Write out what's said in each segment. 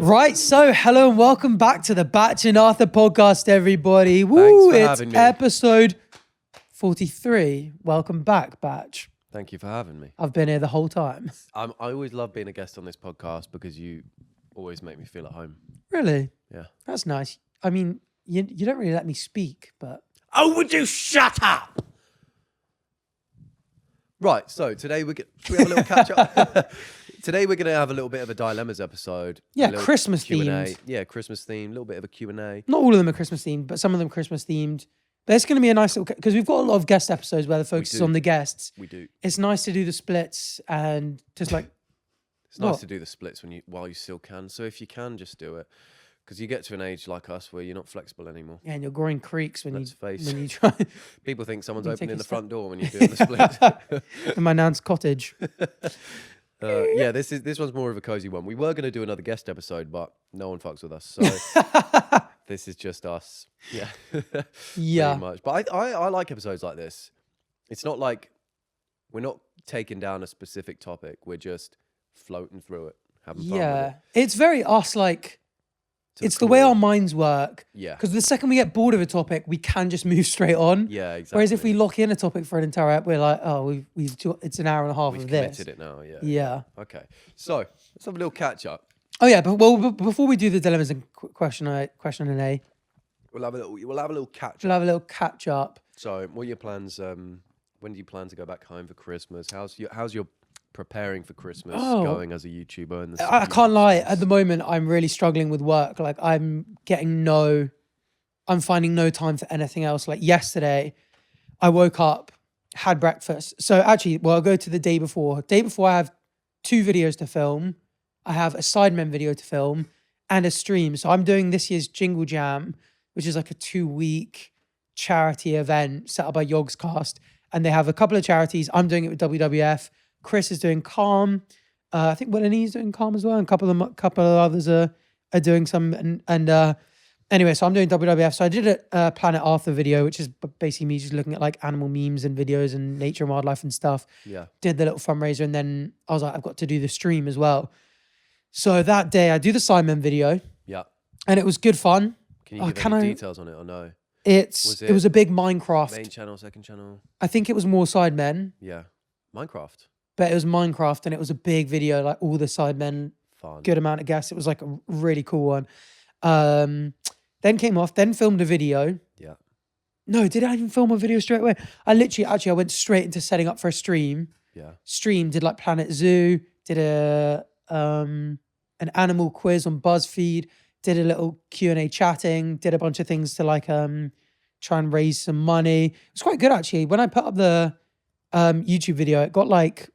Right, so hello and welcome back to the Batch and Arthur podcast, everybody. Woo, Thanks for it's having me. episode 43. Welcome back, Batch. Thank you for having me. I've been here the whole time. I always love being a guest on this podcast because you always make me feel at home. Really? Yeah. That's nice. I mean, you don't really let me speak, but... Oh, would you shut up? Right, so today should we have a little catch up? Today we're going to have a little bit of a dilemmas episode. Yeah, Christmas Q&A. themed. Yeah, Christmas themed, a little bit of a Q&A. Not all of them are Christmas themed, but some of them Christmas themed. But it's going to be a nice little... Because we've got a lot of guest episodes where the focus is on the guests. We do. It's nice to do the splits and just like... It's nice to do the splits while you still can. So if you can, just do it. Because you get to an age like us where you're not flexible anymore. Yeah, and your groin creaks when Let's face when you try... People think someone's You opening take a the step. front door when you're doing the split. in my nan's cottage. Yeah, this one's more of a cozy one. We were going to do another guest episode, but no one fucks with us, so this is just us. Yeah, Yeah. pretty much. But I like episodes like this. It's not like we're not taking down a specific topic. We're just floating through it, having fun with Yeah. it. It's very us, like, To it's the way core. our minds work. Yeah, Because the second we get bored of a topic, we can just move straight on. yeah, exactly. Whereas if we lock in a topic for an entire app, we're like, oh, it's an hour and a half We've of committed this. it now, yeah. Yeah. Okay, so let's have a little catch up. Oh yeah, but before we do the dilemmas and question and A, We'll have a little catch we'll up. have a little catch up. So, what are your plans? When do you plan to go back home for Christmas? How's your preparing for Christmas going as a YouTuber? And I can't lie. At the moment, I'm really struggling with work. Like I'm finding no time for anything else. Like yesterday, I woke up, had breakfast. So actually, I'll go to the day before. Day before, I have 2 videos to film. I have a Sidemen video to film and a stream. So I'm doing this year's Jingle Jam, which is like a 2-week charity event set up by Yogscast. And they have a couple of charities. I'm doing it with WWF. Chris is doing Calm. I think Willani's doing Calm as well. And a couple of others are doing some. And anyway, so I'm doing WWF. So I did a Planet Arthur video, which is basically me just looking at like animal memes and videos and nature and wildlife and stuff. Yeah. Did the little fundraiser. And then I was like, I've got to do the stream as well. So that day I do the Simon video. Yeah. And it was good fun. Can you give any details on it or no? It was a big Minecraft. Main channel, second channel? I think it was more Sidemen, Yeah. Minecraft. but it was Minecraft and it was a big video, like all the Sidemen, Fun. good amount of guests. It was like a really cool one. Then came off, then filmed a video. Yeah. No, did I even film a video straight away? I went straight into setting up for a stream. Yeah. Stream, did like Planet Zoo, did an animal quiz on BuzzFeed, did a little Q&A chatting, did a bunch of things to like try and raise some money. It was quite good actually. When I put up the YouTube video, it got like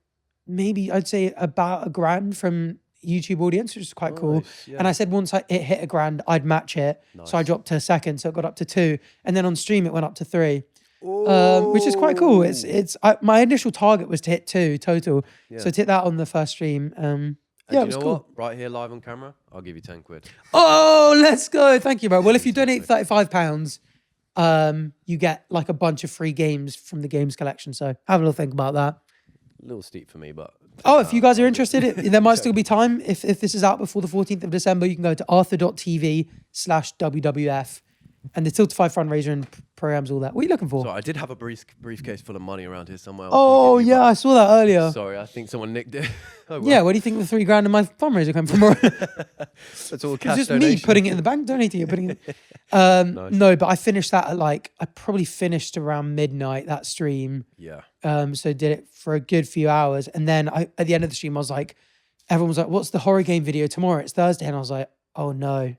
maybe I'd say about $1,000 from YouTube audience, which is quite cool. Nice, yeah. And I said once it hit $1,000, I'd match it. So I Nice. dropped to a second, so it got up to 2. And then on stream, it went up to 3. Which is quite cool. My initial target was to hit 2 total. Yeah. So to hit that on the first stream, And yeah, it you was know cool. what? Right here live on camera, I'll give you 10 quid. Oh, let's go. Thank you, bro. Well, if you donate £35, you get like a bunch of free games from the games collection. So have a little think about that. A little steep for me, but... Oh, if you guys are interested, there might still be time. If this is out before the 14th of December, you can go to arthur.tv/WWF and the Till to 5 fundraiser and programs, all that. What are you looking for? So I did have a briefcase full of money around here somewhere. Oh, yeah, I saw that earlier. Sorry, I think someone nicked it. Oh, well. Yeah, where do you think the $3,000 in my fundraiser came from? That's all It's cash just donation. me putting it in the bank, donating it, putting it. Nice. No, but I finished that at I probably finished around midnight, that stream. Yeah. So did it for a good few hours. And then at the end of the stream, I was like, everyone was like, what's the horror game video tomorrow? It's Thursday. And I was like, oh no,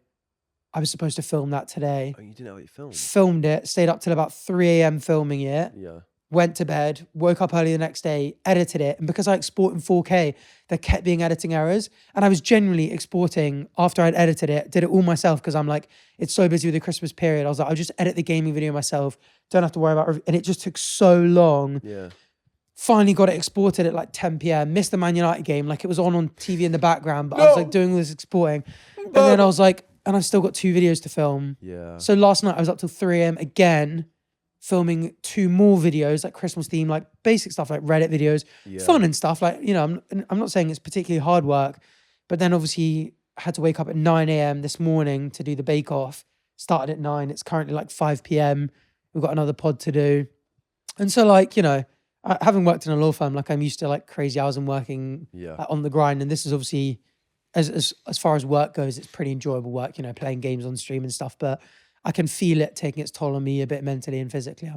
I was supposed to film that today. Oh, you didn't know what you filmed? Filmed it, stayed up till about 3 a.m. filming it. Yeah. Went to bed, woke up early the next day, edited it. And because I export in 4K, there kept being editing errors. And I was genuinely exporting after I'd edited it, did it all myself because I'm like, it's so busy with the Christmas period. I was like, I'll just edit the gaming video myself. Don't have to worry about it. And it just took so long. Yeah. Finally got it exported at like 10 p.m. Missed the Man United game. Like it was on TV in the background, but I was like doing all this exporting. And then I was like, and I've still got 2 videos to film. Yeah. So last night I was up till 3 a.m. again, filming 2 more videos, like Christmas theme, like basic stuff, like Reddit videos, Yeah. fun and stuff. Like, you know, I'm not saying it's particularly hard work, but then obviously had to wake up at 9 a.m. this morning to do the bake off. Started at 9. It's currently like 5 p.m. We've got another pod to do. And so like, you know, having worked in a law firm, like I'm used to like crazy hours and working on the grind. And this is obviously, as far as work goes, it's pretty enjoyable work, you know, playing games on stream and stuff. But I can feel it taking its toll on me a bit mentally and physically.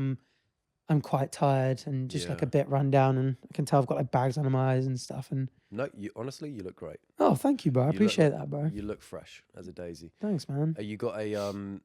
I'm quite tired and just like a bit run down, and I can tell I've got like bags under my eyes and stuff. And No, you honestly, you look great. oh, thank you, bro. I appreciate that, bro. You look fresh as a daisy. Thanks, man. You got a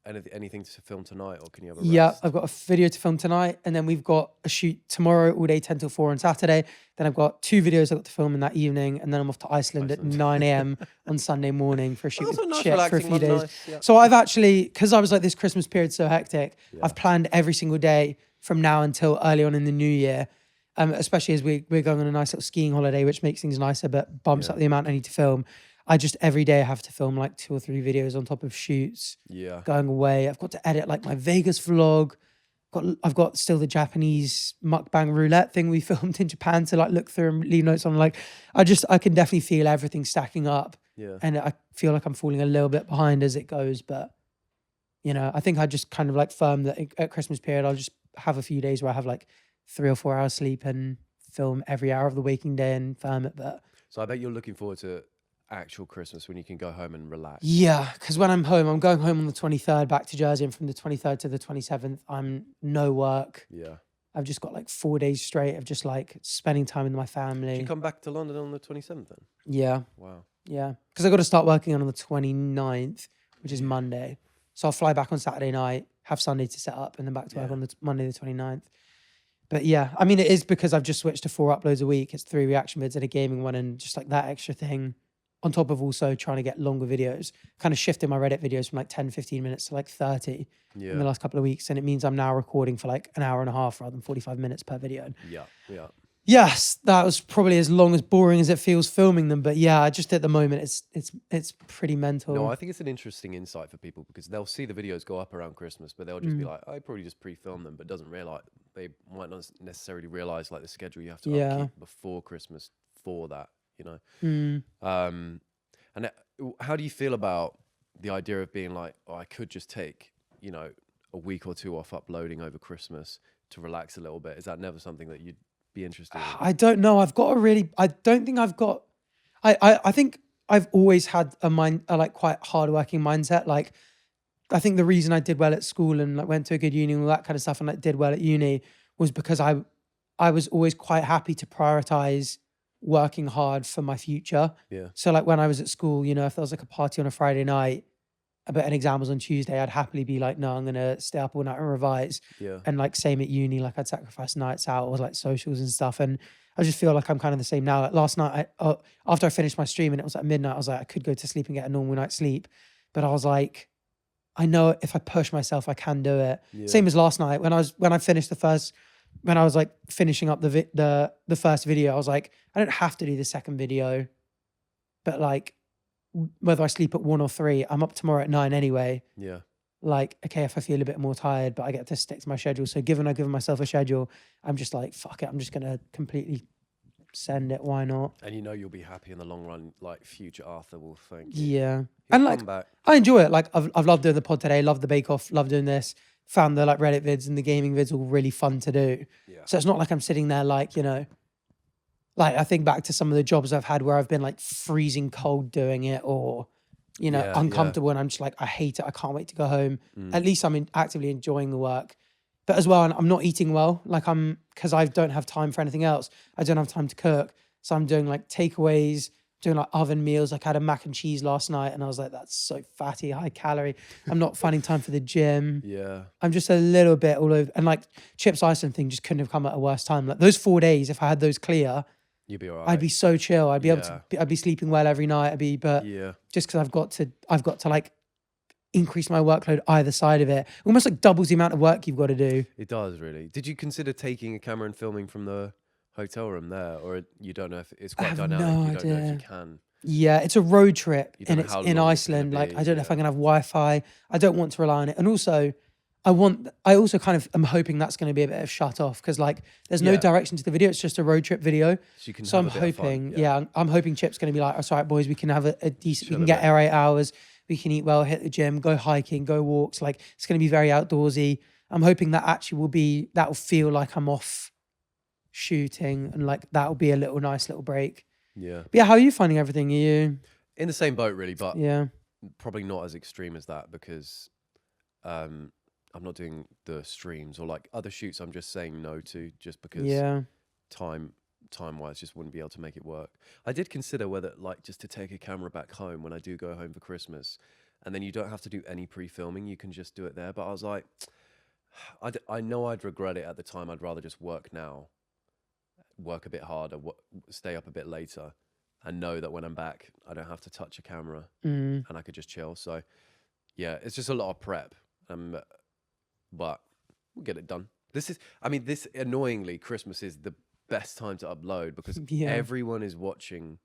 anything to film tonight, or can you have a Yeah, rest? I've got a video to film tonight, and then we've got a shoot tomorrow all day 10 till 4 on Saturday. Then I've got 2 videos I've got to film in that evening, and then I'm off to Iceland at 9 a.m. on Sunday morning for a shoot with Chip for a few days. Nice, So I've actually, because I was like, this Christmas period so hectic, I've planned every single day from now until early on in the new year, especially as we're going on a nice little skiing holiday, which makes things nicer but bumps up the amount I need to film. I just every day have to film like 2 or 3 videos on top of shoots. Yeah. Going away. I've got to edit like my Vegas vlog. I've got still the Japanese mukbang roulette thing we filmed in Japan to like look through and leave notes on. Like I can definitely feel everything stacking up. Yeah. And I feel like I'm falling a little bit behind as it goes. But you know, I think I just kind of like firm that at Christmas period, I'll just have a few days where I have like 3 or 4 hours sleep and film every hour of the waking day and firm it. But So I bet you're looking forward to actual Christmas when you can go home and relax. yeah, because when I'm home, I'm going home on the 23rd back to Jersey, and from the 23rd to the 27th, I'm no work. Yeah. I've just got like 4 days straight of just like spending time with my family. Did you come back to London on the 27th then? Yeah. Wow. Yeah. Because I got to start working on the 29th, which is Monday. So I'll fly back on Saturday night, have Sunday to set up, and then back to work on the Monday the 29th. But yeah, I mean, it is because I've just switched to 4 uploads a week. It's 3 reaction vids and a gaming one, and just like that extra thing on top of also trying to get longer videos, kind of shifting my Reddit videos from like 10, 15 minutes to like 30 in the last couple of weeks. And it means I'm now recording for like an hour and a half rather than 45 minutes per video. Yeah. Yeah. Yes, that was probably as long as boring as it feels filming them. But yeah, just at the moment, it's pretty mental. No, I think it's an interesting insight for people because they'll see the videos go up around Christmas, but they'll just be like, I probably just pre-filmed them, but doesn't realize, they might not necessarily realize like the schedule you have to upkeep before Christmas for that, you know? And how do you feel about the idea of being like, oh, I could just take, you know, a week or 2 off uploading over Christmas to relax a little bit? Is that never something that you'd be interested in? I don't know. I don't think I've got, I think I've always had a like quite hardworking mindset. Like, I think the reason I did well at school and like went to a good uni and all that kind of stuff and like did well at uni was because I was always quite happy to prioritize working hard for my future. Yeah. So like when I was at school, you know, if there was like a party on a Friday night, but an exam was on Tuesday, I'd happily be like, no, I'm going to stay up all night and revise. Yeah. And like same at uni, like I'd sacrifice nights out or like socials and stuff. And I just feel like I'm kind of the same now. Like last night, after I finished my stream and it was like midnight, I was like, I could go to sleep and get a normal night's sleep. But I was like, I know if I push myself, I can do it. Yeah. Same as last night when I finished when I was like finishing up the first video, I was like, I don't have to do the second video, but like whether I sleep at 1 or 3, I'm up tomorrow at 9 anyway. Yeah. Like, okay, if I feel a bit more tired, but I get to stick to my schedule. So given I've given myself a schedule, I'm just like, fuck it. I'm just going to completely send it. Why not? And you know you'll be happy in the long run, like future Arthur will thank you. Yeah. He'll And like, come back. I enjoy it. Like I've loved doing the pod today, loved the bake off, loved doing this, found the like Reddit vids and the gaming vids all really fun to do. Yeah. So it's not like I'm sitting there like, you know, like I think back to some of the jobs I've had where I've been like freezing cold doing it or, you know, uncomfortable and I'm just like, I hate it. I can't wait to go home. At least I'm actively enjoying the work. But as well, I'm not eating well. Like because I don't have time for anything else. I don't have time to cook. So I'm doing like takeaways, doing like oven meals. Like I had a mac and cheese last night and I was like, that's so fatty, high calorie. I'm not finding time for the gym. Yeah. I'm just a little bit all over. And like Chip's Iceland thing just couldn't have come at a worse time. Like those 4 days, if I had those clear, You'd be all right. I'd be so chill. I'd be able to, I'd be sleeping well every night. But just because I've got to like increase my workload either side of it. Almost like doubles the amount of work you've got to do. It does really. Did you consider taking a camera and filming from the hotel room there, or you don't know if it's quite dynamic? No you don't know idea. if you can. Yeah, it's a road trip You and don't know it's how in long it's gonna Iceland. Like be, I don't know if I'm gonna have Wi-Fi. I don't want to rely on it. And also, I also kind of am hoping that's going to be a bit of shut off because like there's no direction to the video. It's just a road trip video. So you can So I'm hoping, I'm hoping Chip's going to be like, oh, sorry, boys, we can have a decent, we can get our 8 hours. We can eat well, hit the gym, go hiking, go walks. Like it's going to be very outdoorsy. I'm hoping that actually that will feel like I'm off shooting and like that will be a nice little break. Yeah. But yeah, how are you finding everything? Are you in the same boat really, but yeah, probably not as extreme as that because I'm not doing the streams or like other shoots. I'm just saying no to just because time wise just wouldn't be able to make it work. I did consider whether like just to take a camera back home when I do go home for Christmas, and then you don't have to do any pre-filming. You can just do it there. But I was like, I know I'd regret it at the time. I'd rather just work now, work a bit harder, stay up a bit later, and know that when I'm back, I don't have to touch a camera and I could just chill. So yeah, it's just a lot of prep. But we'll get it done. This annoyingly, Christmas is the best time to upload because everyone is watching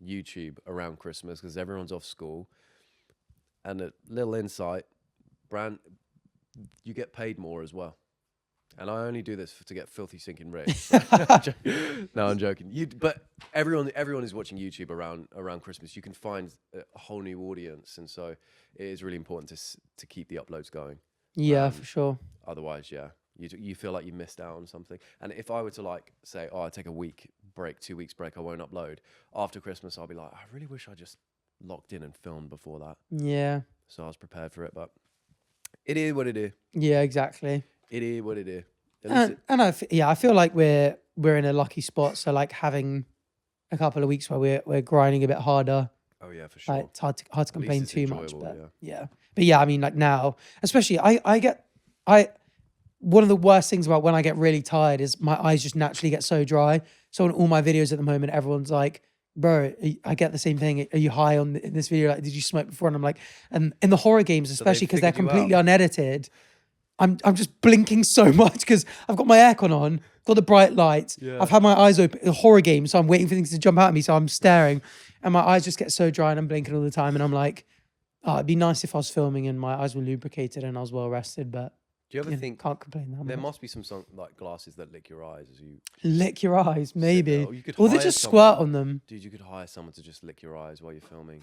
YouTube around Christmas because everyone's off school. And a little insight, you get paid more as well. And I only do this to get filthy sinking rich. No, I'm joking. But everyone is watching YouTube around Christmas. You can find a whole new audience, and so it is really important to keep the uploads going. Yeah, for sure. Otherwise, you feel like you missed out on something. And if I were to like say, I take a week break, 2 weeks break, I won't upload. After Christmas, I'll be like, I really wish I just locked in and filmed before that. Yeah. So I was prepared for it, but it is what it is. Yeah, exactly. It is what it is. I feel like we're in a lucky spot. So like having a couple of weeks where we're grinding a bit harder. Oh yeah, for sure. Like, it's hard to complain too much, but But yeah, I mean, like now, especially one of the worst things about when I get really tired is my eyes just naturally get so dry. So in all my videos at the moment, everyone's like, bro, I get the same thing. Are you high in this video? Like, did you smoke before? And I'm like, and in the horror games, especially because they're completely unedited, I'm just blinking so much because I've got my aircon on, got the bright lights. I've had my eyes open. A horror game, so I'm waiting for things to jump out at me. So I'm staring, and my eyes just get so dry, and I'm blinking all the time. And I'm like, oh, it'd be nice if I was filming and my eyes were lubricated and I was well rested. But do you ever think can't complain that much. There must be some like glasses that lick your eyes as you lick your eyes, maybe, or they just squirt on them. Dude, you could hire someone to just lick your eyes while you're filming.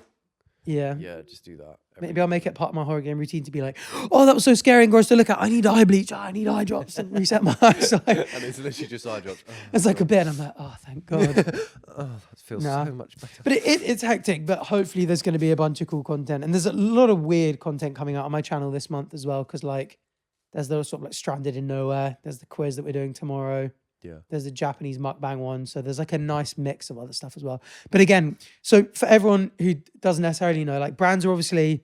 Yeah, just do that. Maybe I'll make it part of my horror game routine to be like, oh, that was so scary and gross to look at. I need eye bleach. I need eye drops and reset my eyesight. And it's literally just eye drops. Oh, it's like a bit, and I'm like, oh, thank God. That feels so much better. But it's hectic. But hopefully, there's going to be a bunch of cool content, and there's a lot of weird content coming out on my channel this month as well. Because like, there's those sort of like stranded in nowhere. There's the quiz that we're doing tomorrow. Yeah. There's a Japanese mukbang one. So there's like a nice mix of other stuff as well. But again, so for everyone who doesn't necessarily know, like brands are obviously,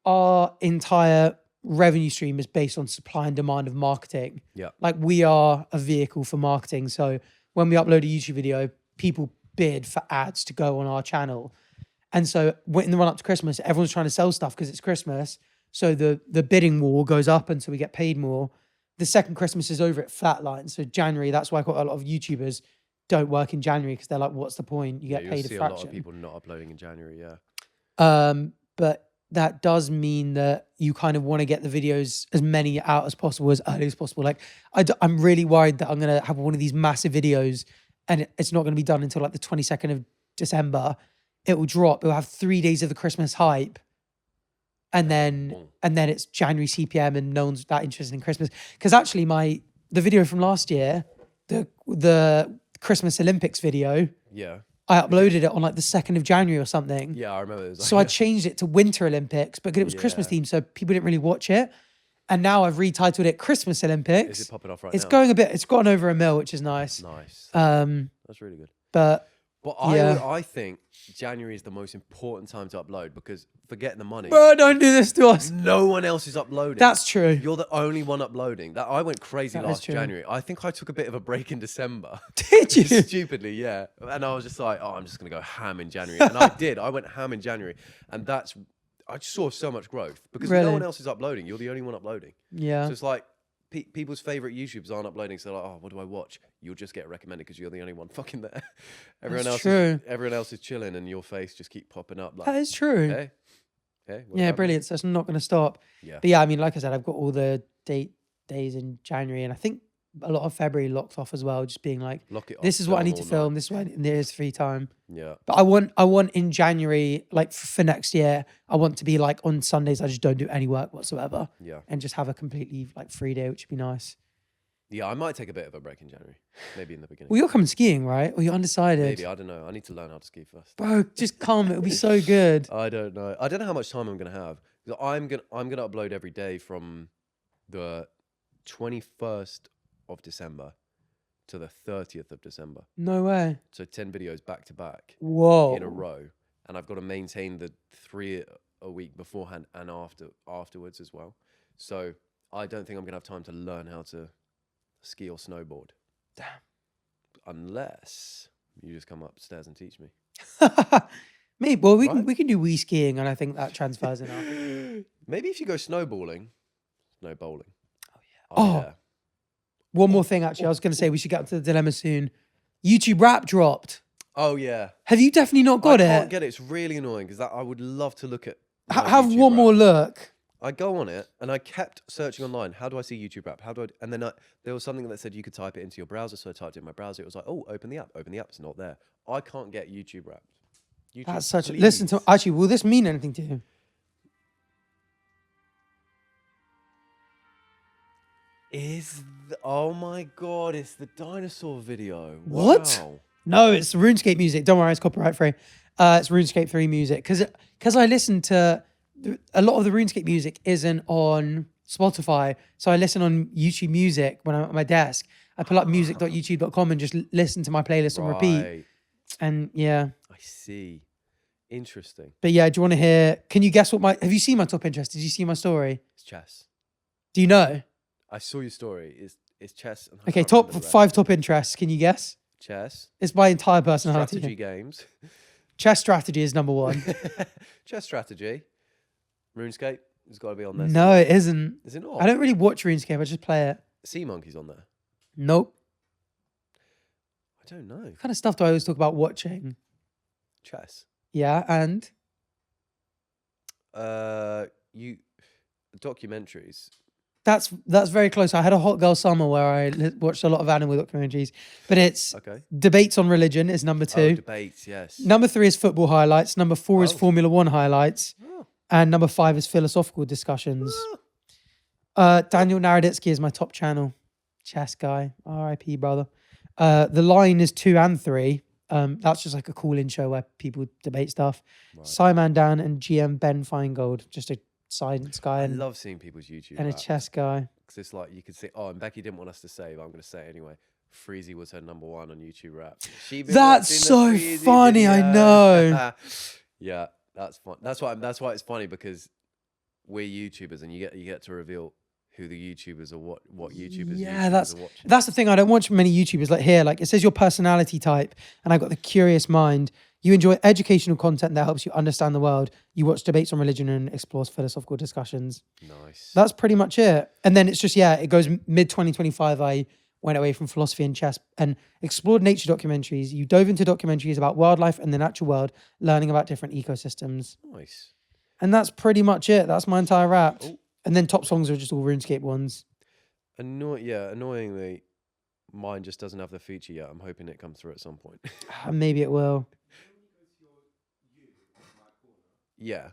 our entire revenue stream is based on supply and demand of marketing. Yeah. Like we are a vehicle for marketing. So when we upload a YouTube video, people bid for ads to go on our channel. And so in the run up to Christmas, everyone's trying to sell stuff because it's Christmas. So the bidding war goes up and so we get paid more. The second Christmas is over, it flatlines. So January, that's why quite a lot of YouTubers don't work in January because they're like, what's the point? You get paid a fraction. A lot of people not uploading in January, But that does mean that you kind of want to get the videos as many out as possible, as early as possible. Like I'm really worried that I'm going to have one of these massive videos and it's not going to be done until like the 22nd of December. It will drop. It will have 3 days of the Christmas hype. And then it's January CPM and no one's that interested in Christmas. Because actually the video from last year, the Christmas Olympics video, I uploaded it on like the 2nd of January or something. Yeah, I remember. So I changed it to Winter Olympics because it was Christmas themed, so people didn't really watch it. And now I've retitled it Christmas Olympics. Is it popping off right now? It's going a bit, it's gone over 1 mil, which is nice. Nice. That's really good. But I think January is the most important time to upload because forget the money. Bro, don't do this to us. No one else is uploading. That's true. You're the only one uploading. I went crazy last January. I think I took a bit of a break in December. Did you? Stupidly, yeah. And I was just like, I'm just going to go ham in January. And I did. I went ham in January. And I just saw so much growth because no one else is uploading. You're the only one uploading. Yeah. So it's like, people's favorite YouTubers aren't uploading, so they're like, oh, what do I watch? You'll just get recommended because you're the only one fucking there. Everyone else is chilling, and your face just keep popping up. Like, that is true. Hey, Okay. Yeah, brilliant. So it's not going to stop. Yeah. But yeah, I mean, like I said, I've got all the days in January, and I think a lot of February locked off as well. Just being like, Lock it off. this is what I film need to all film. night. This is when there is free time. Yeah. But I want in January, like for next year, I want to be like on Sundays, I just don't do any work whatsoever. Yeah. And just have a completely like free day, which would be nice. Yeah, I might take a bit of a break in January. Maybe in the beginning. Well, you're coming skiing, right? Or you're undecided? Maybe, I don't know. I need to learn how to ski first. Bro, just come. It'll be so good. I don't know. I don't know how much time I'm gonna have. I'm gonna upload every day from the 21st of December to the 30th of December. No way. So 10 videos back to back Whoa. in a row, and I've got to maintain the 3 a week beforehand and afterwards as well. So I don't think I'm gonna have time to learn how to ski or snowboard. Damn. Unless you just come upstairs and teach me. Maybe. Well, we Right? can do wee skiing, and I think that transfers enough. Maybe if you go snowballing. Oh yeah. yeah. One more thing, actually, I was going to say we should get up to the dilemma soon. YouTube Rap dropped. Oh yeah. Have you definitely not got I it? can't get it. It's really annoying because I would love to look at. Have YouTube one Rap. more look. I go on it and I kept searching online. How do I see YouTube Rap? How do I? And then there was something that said you could type it into your browser. So I typed it in my browser. It was like, oh, open the app. Open the app. It's not there. I can't get YouTube Rap. YouTube, That's such. please. Listen to. Actually, will this mean anything to you? Oh my god! It's the dinosaur video. What? Wow. No, it's RuneScape music. Don't worry, it's copyright free. It's RuneScape 3 music because I listen to a lot of the RuneScape music isn't on Spotify, so I listen on YouTube Music when I'm at my desk. I pull up music.youtube.com and just listen to my playlist on repeat. Right. And yeah, I see. Interesting. but yeah, do you want to hear? Can you guess what my? Have you seen my top interest? Did you see my story? It's chess. Do you know? I saw your story. It's chess. And I Okay, can't top remember the rest. 5 top interests. Can you guess? Chess. It's my entire personality. Strategy games. Chess strategy is number 1. Chess strategy. RuneScape has got to be on there. No, it isn't. Is it not? I don't really watch RuneScape. I just play it. Sea Monkey's on there. Nope. I don't know. What kind of stuff do I always talk about watching? Chess. Yeah, and Documentaries. that's very close. I had a hot girl summer where I watched a lot of animal documentaries, but it's Okay. debates on religion is number 2. Oh, debates. Yes. Number 3 is football highlights. Number 4 is Oh. Formula 1 highlights. Oh. And number 5 is philosophical discussions. Daniel Naroditsky is my top channel. Chess guy. R.I.P. brother. The Line is 2 and 3. That's just like a call-in show where people debate stuff. Right. Simon Dan and GM Ben Feingold, just a science guy I and, love seeing people's YouTube. and a apps. chess guy. Because it's like you could say, oh, and Becky didn't want us to say, but I'm going to say it anyway. Freezy was her number 1 on YouTube Rap. That's so funny, I know. Yeah, that's fun. That's why it's funny because we're YouTubers and you get to reveal who the YouTubers are, what YouTubers. Yeah, YouTubers are watching. that's the thing. I don't watch many YouTubers like here. Like it says your personality type, and I've got the curious mind. You enjoy educational content that helps you understand the world. You watch debates on religion and explores philosophical discussions. Nice. That's pretty much it. And then it's just, yeah, it goes mid 2025. I went away from philosophy and chess and explored nature documentaries. You dove into documentaries about wildlife and the natural world, learning about different ecosystems. Nice. And that's pretty much it. That's my entire rap. Oh. And then top songs are just all RuneScape ones. Annoyingly, mine just doesn't have the feature yet. I'm hoping it comes through at some point. Maybe it will. Yeah.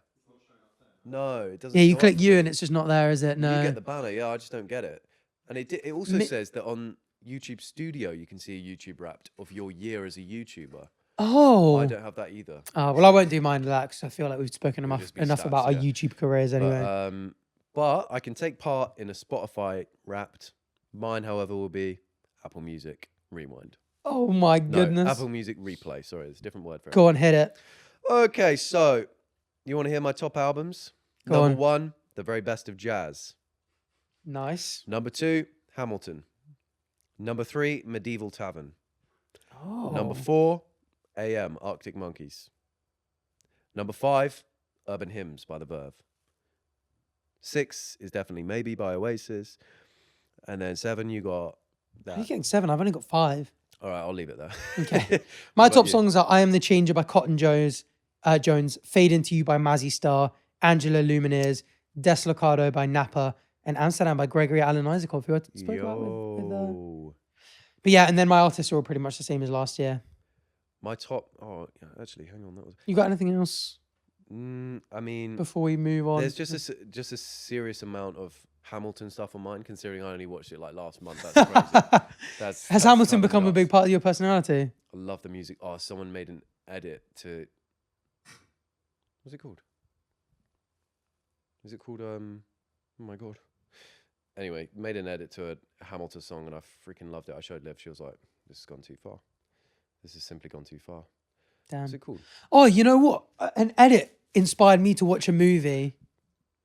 No, it doesn't. Yeah, you show click up. you and it's just not there, is it? No. You get the banner. Yeah, I just don't get it. And it also says that on YouTube Studio you can see a YouTube Wrapped of your year as a YouTuber. Oh. I don't have that either. Well, I won't do mine to that because I feel like we've spoken just be enough stats, about our yeah. YouTube careers anyway. But I can take part in a Spotify Wrapped. Mine, however, will be Apple Music Rewind. Oh my No, goodness. Apple Music Replay. Sorry, there's a different word for it. Go on, hit it. Okay, so you want to hear my top albums? Go Number on. 1, The Very Best of Jazz. Nice. Number 2, Hamilton. Number 3, Medieval Tavern. Oh. Number 4, AM, Arctic Monkeys. Number 5, Urban Hymns by The Verve. 6 is definitely Maybe by Oasis. And then 7, you got Are you that. getting 7? I've only got 5. All right, I'll leave it there. Okay. My What about top you? songs are I Am the Changer by Cotton Jones, Fade Into You by Mazzy Star, Angela Lumineers, Deslocado by Napa, and Amsterdam by Gregory Alan Isakov, who I spoke about with But yeah, and then my artists are all pretty much the same as last year. My top. Oh, yeah, actually, hang on. That was. You got anything else? I mean, before we move on, there's just a serious amount of Hamilton stuff on mine. Considering I only watched it like last month, that's crazy. Has Hamilton become a big part of your personality? I love the music. Oh, someone made an edit to. What's it called? Is it called? Oh my god. Anyway, made an edit to a Hamilton song, and I freaking loved it. I showed Liv. She was like, "This has gone too far. This has simply gone too far." Damn. What's it called? Oh, you know what? An edit inspired me to watch a movie.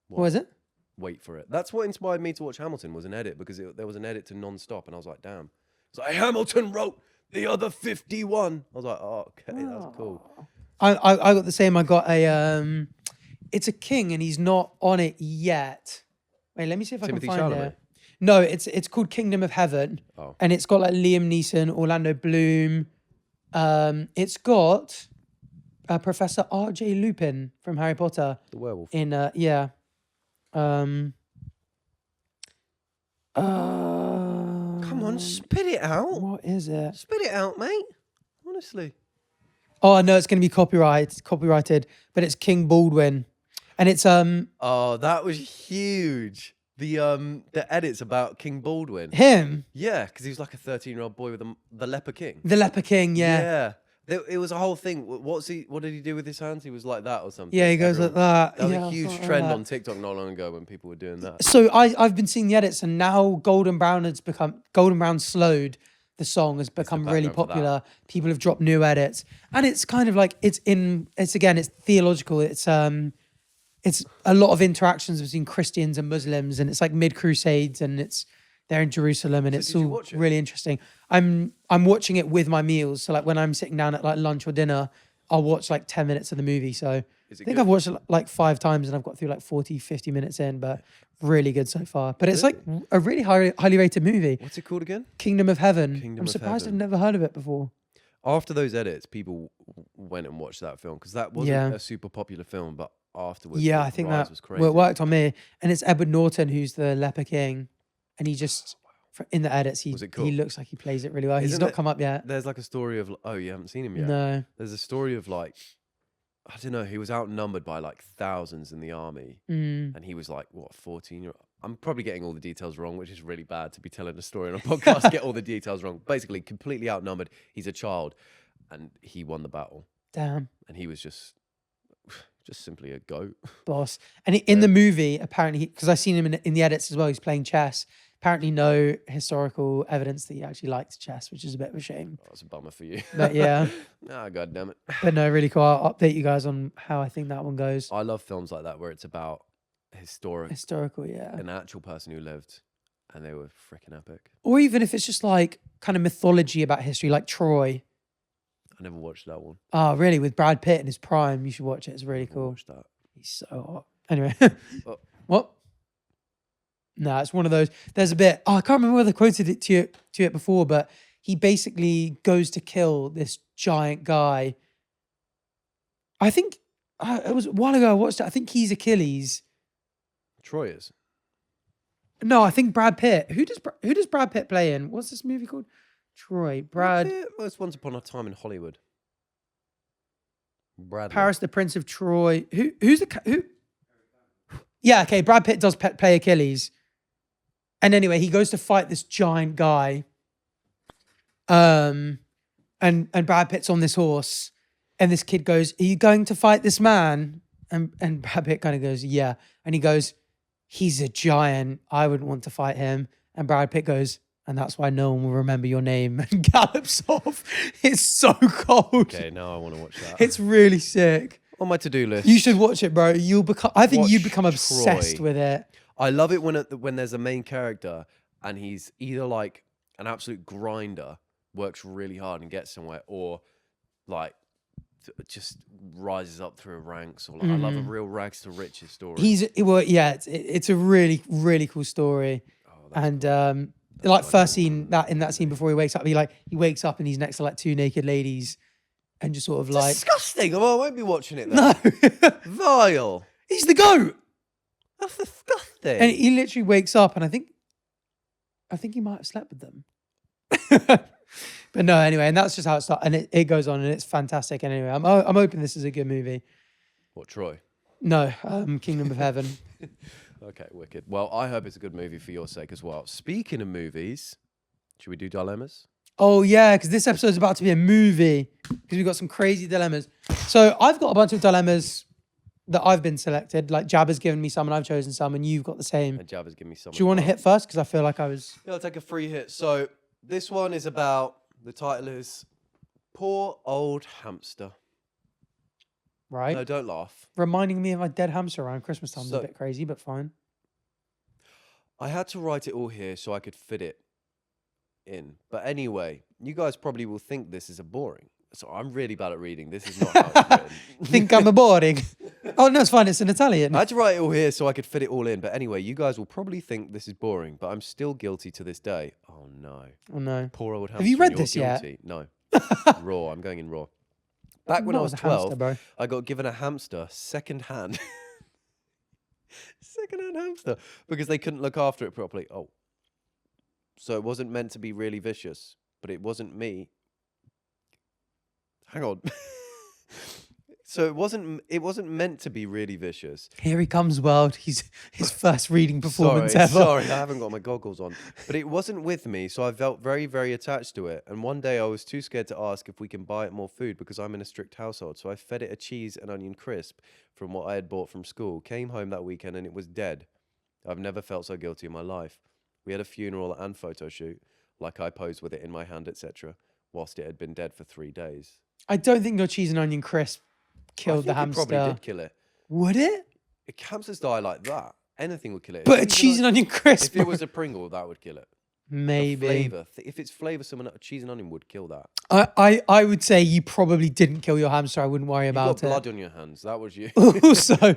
What was it? Wait for it. That's what inspired me to watch Hamilton, was an edit, because there was an edit to Non-Stop, and I was like, damn. It's like, Hamilton wrote the other 51. I was like, oh, okay, that's cool. I got the same. I got a it's a king, and he's not on it yet. Wait, let me see if Timothy I can find Chalamet? it. No, it's called Kingdom of Heaven, and it's got like Liam Neeson, Orlando Bloom. It's got Professor R.J. Lupin from Harry Potter. The werewolf. In yeah. Come on, spit it out. What is it? Spit it out, mate. Honestly. Oh no, it's going to be copyrighted, but it's King Baldwin, and it's Oh, that was huge. The edits about King Baldwin. him. Yeah, because he was like a 13-year-old boy with the leper king. The Leper King, yeah. Yeah. It was a whole thing. What did he do with his hands? He was like that or something. Yeah, he goes like that. That was Yeah, a huge something trend like on TikTok not long ago when people were doing that. So I've been seeing the edits, and now Golden Brown Slowed. The song has become really background for popular. People have dropped new edits, and it's kind of like it's theological. It's a lot of interactions between Christians and Muslims, and it's like mid-Crusades, and they're in Jerusalem, and it's all really interesting. I'm watching it with my meals, so like when I'm sitting down at like lunch or dinner, I'll watch like 10 minutes of the movie. So I think I've watched it like 5 times, and I've got through like 40, 50 minutes in, but really good so far. But it's like a really highly rated movie. What's it called again? Kingdom of Heaven. I'm surprised I've never heard of it before. After those edits, people went and watched that film, because that wasn't a super popular film, but afterwards, yeah, I think that was crazy. Well, it worked on me. And it's Edward Norton who's the Leper King, and he just in the edits he looks like he plays it really well. He's not come up yet. There's like a story of you haven't seen him yet. No. There's a story of like, I don't know, he was outnumbered by like thousands in the army, and he was like 14-year-old. I'm probably getting all the details wrong, which is really bad to be telling a story on a podcast. Get all the details wrong. Basically, completely outnumbered. He's a child, and he won the battle. Damn. And he was just simply a goat. Boss. And in the movie, apparently, because I've seen him in the edits as well, he's playing chess. Apparently no historical evidence that he actually liked chess, which is a bit of a shame. Oh, that's a bummer for you. But yeah. God damn it. But no, really cool. I'll update you guys on how I think that one goes. I love films like that where it's about historical, yeah. An actual person who lived, and they were freaking epic. Or even if it's just like kind of mythology about history, like Troy. I never watched that one. Oh, really? With Brad Pitt in his prime, you should watch it. It's really cool. Watch that. He's so hot. Anyway. What? No, it's one of those. There's a bit. Oh, I can't remember whether I quoted it to it before, but he basically goes to kill this giant guy. I think it was a while ago I watched it. I think he's Achilles. Troy is. No, I think Brad Pitt. Who does Brad Pitt play in? What's this movie called? Troy. Brad. Well, it's Once Upon a Time in Hollywood. Brad. Paris, the Prince of Troy. Who? Yeah, okay. Brad Pitt does play Achilles. And anyway, he goes to fight this giant guy. And Brad Pitt's on this horse, and this kid goes, "Are you going to fight this man?" And Brad Pitt kind of goes, "Yeah." And he goes, "He's a giant. I wouldn't want to fight him." And Brad Pitt goes, "And that's why no one will remember your name," and gallops off. It's so cold. Okay, now I want to watch that. It's really sick. On my to-do list. You should watch it, bro. You'll become. I think you become obsessed Troy. with it. I love it when there's a main character and he's either like an absolute grinder, works really hard and gets somewhere, or like just rises up through ranks. Or like, I love a real rags to riches story. It's a really, really cool story. Oh, and cool. Like first scene in that scene before he wakes up, he wakes up and he's next to like 2 naked ladies, and just sort of like disgusting. Oh, I won't be watching it. No, Vile. He's the goat. That's disgusting. And he literally wakes up, and I think he might have slept with them. But no, anyway, and that's just how it starts. And it goes on, and it's fantastic. And anyway, I'm hoping this is a good movie. What, Troy? No, Kingdom of Heaven. Okay, wicked. Well, I hope it's a good movie for your sake as well. Speaking of movies, should we do dilemmas? Oh yeah, because this episode's about to be a movie. Because we've got some crazy dilemmas. So I've got a bunch of dilemmas that I've been selected. Like Jabba's given me some, and I've chosen some, and you've got the same. And Jabba's given me some. Do you want to hit first? Because I feel like I was. Yeah, I'll take a free hit. So this one is about. The title is "Poor Old Hamster." Right. No, don't laugh. Reminding me of my dead hamster around Christmas time is So- a bit crazy, but fine. I had to write it all here so I could fit it in. But anyway, you guys probably will think this is a boring. So I'm really bad at reading. This is not how it's written. Think I'm a boring. Oh no, it's fine. It's in Italian. I had to write it all here so I could fit it all in. But anyway, you guys will probably think this is boring, but I'm still guilty to this day. Oh no. Oh no. Poor old hamster. Have you read you're this yet? guilty. No. Raw. I'm going in raw. Back when I was a 12, hamster, bro? I got given a hamster second-hand. Second-hand hamster. Because they couldn't look after it properly. Oh. So it wasn't meant to be really vicious, but it wasn't me. Hang on. So it wasn't meant to be really vicious. Here he comes, world. He's his first reading performance ever. Sorry, I haven't got my goggles on. But it wasn't with me, so I felt very, very attached to it. And one day I was too scared to ask if we can buy it more food because I'm in a strict household. So I fed it a cheese and onion crisp from what I had bought from school. Came home that weekend and it was dead. I've never felt so guilty in my life. We had a funeral and photo shoot, like I posed with it in my hand, etc., whilst it had been dead for 3 days. I don't think your cheese and onion crisp killed the I think hamster. it probably did kill it. Would it? If hamsters die like that, anything would kill it. But a cheese and onion crisp. If it was a Pringle, that would kill it. Maybe. Flavor. If it's flavoursome, cheese and onion would kill that. I would say you probably didn't kill your hamster. I wouldn't worry You about got it. blood on your hands. That was you. Also,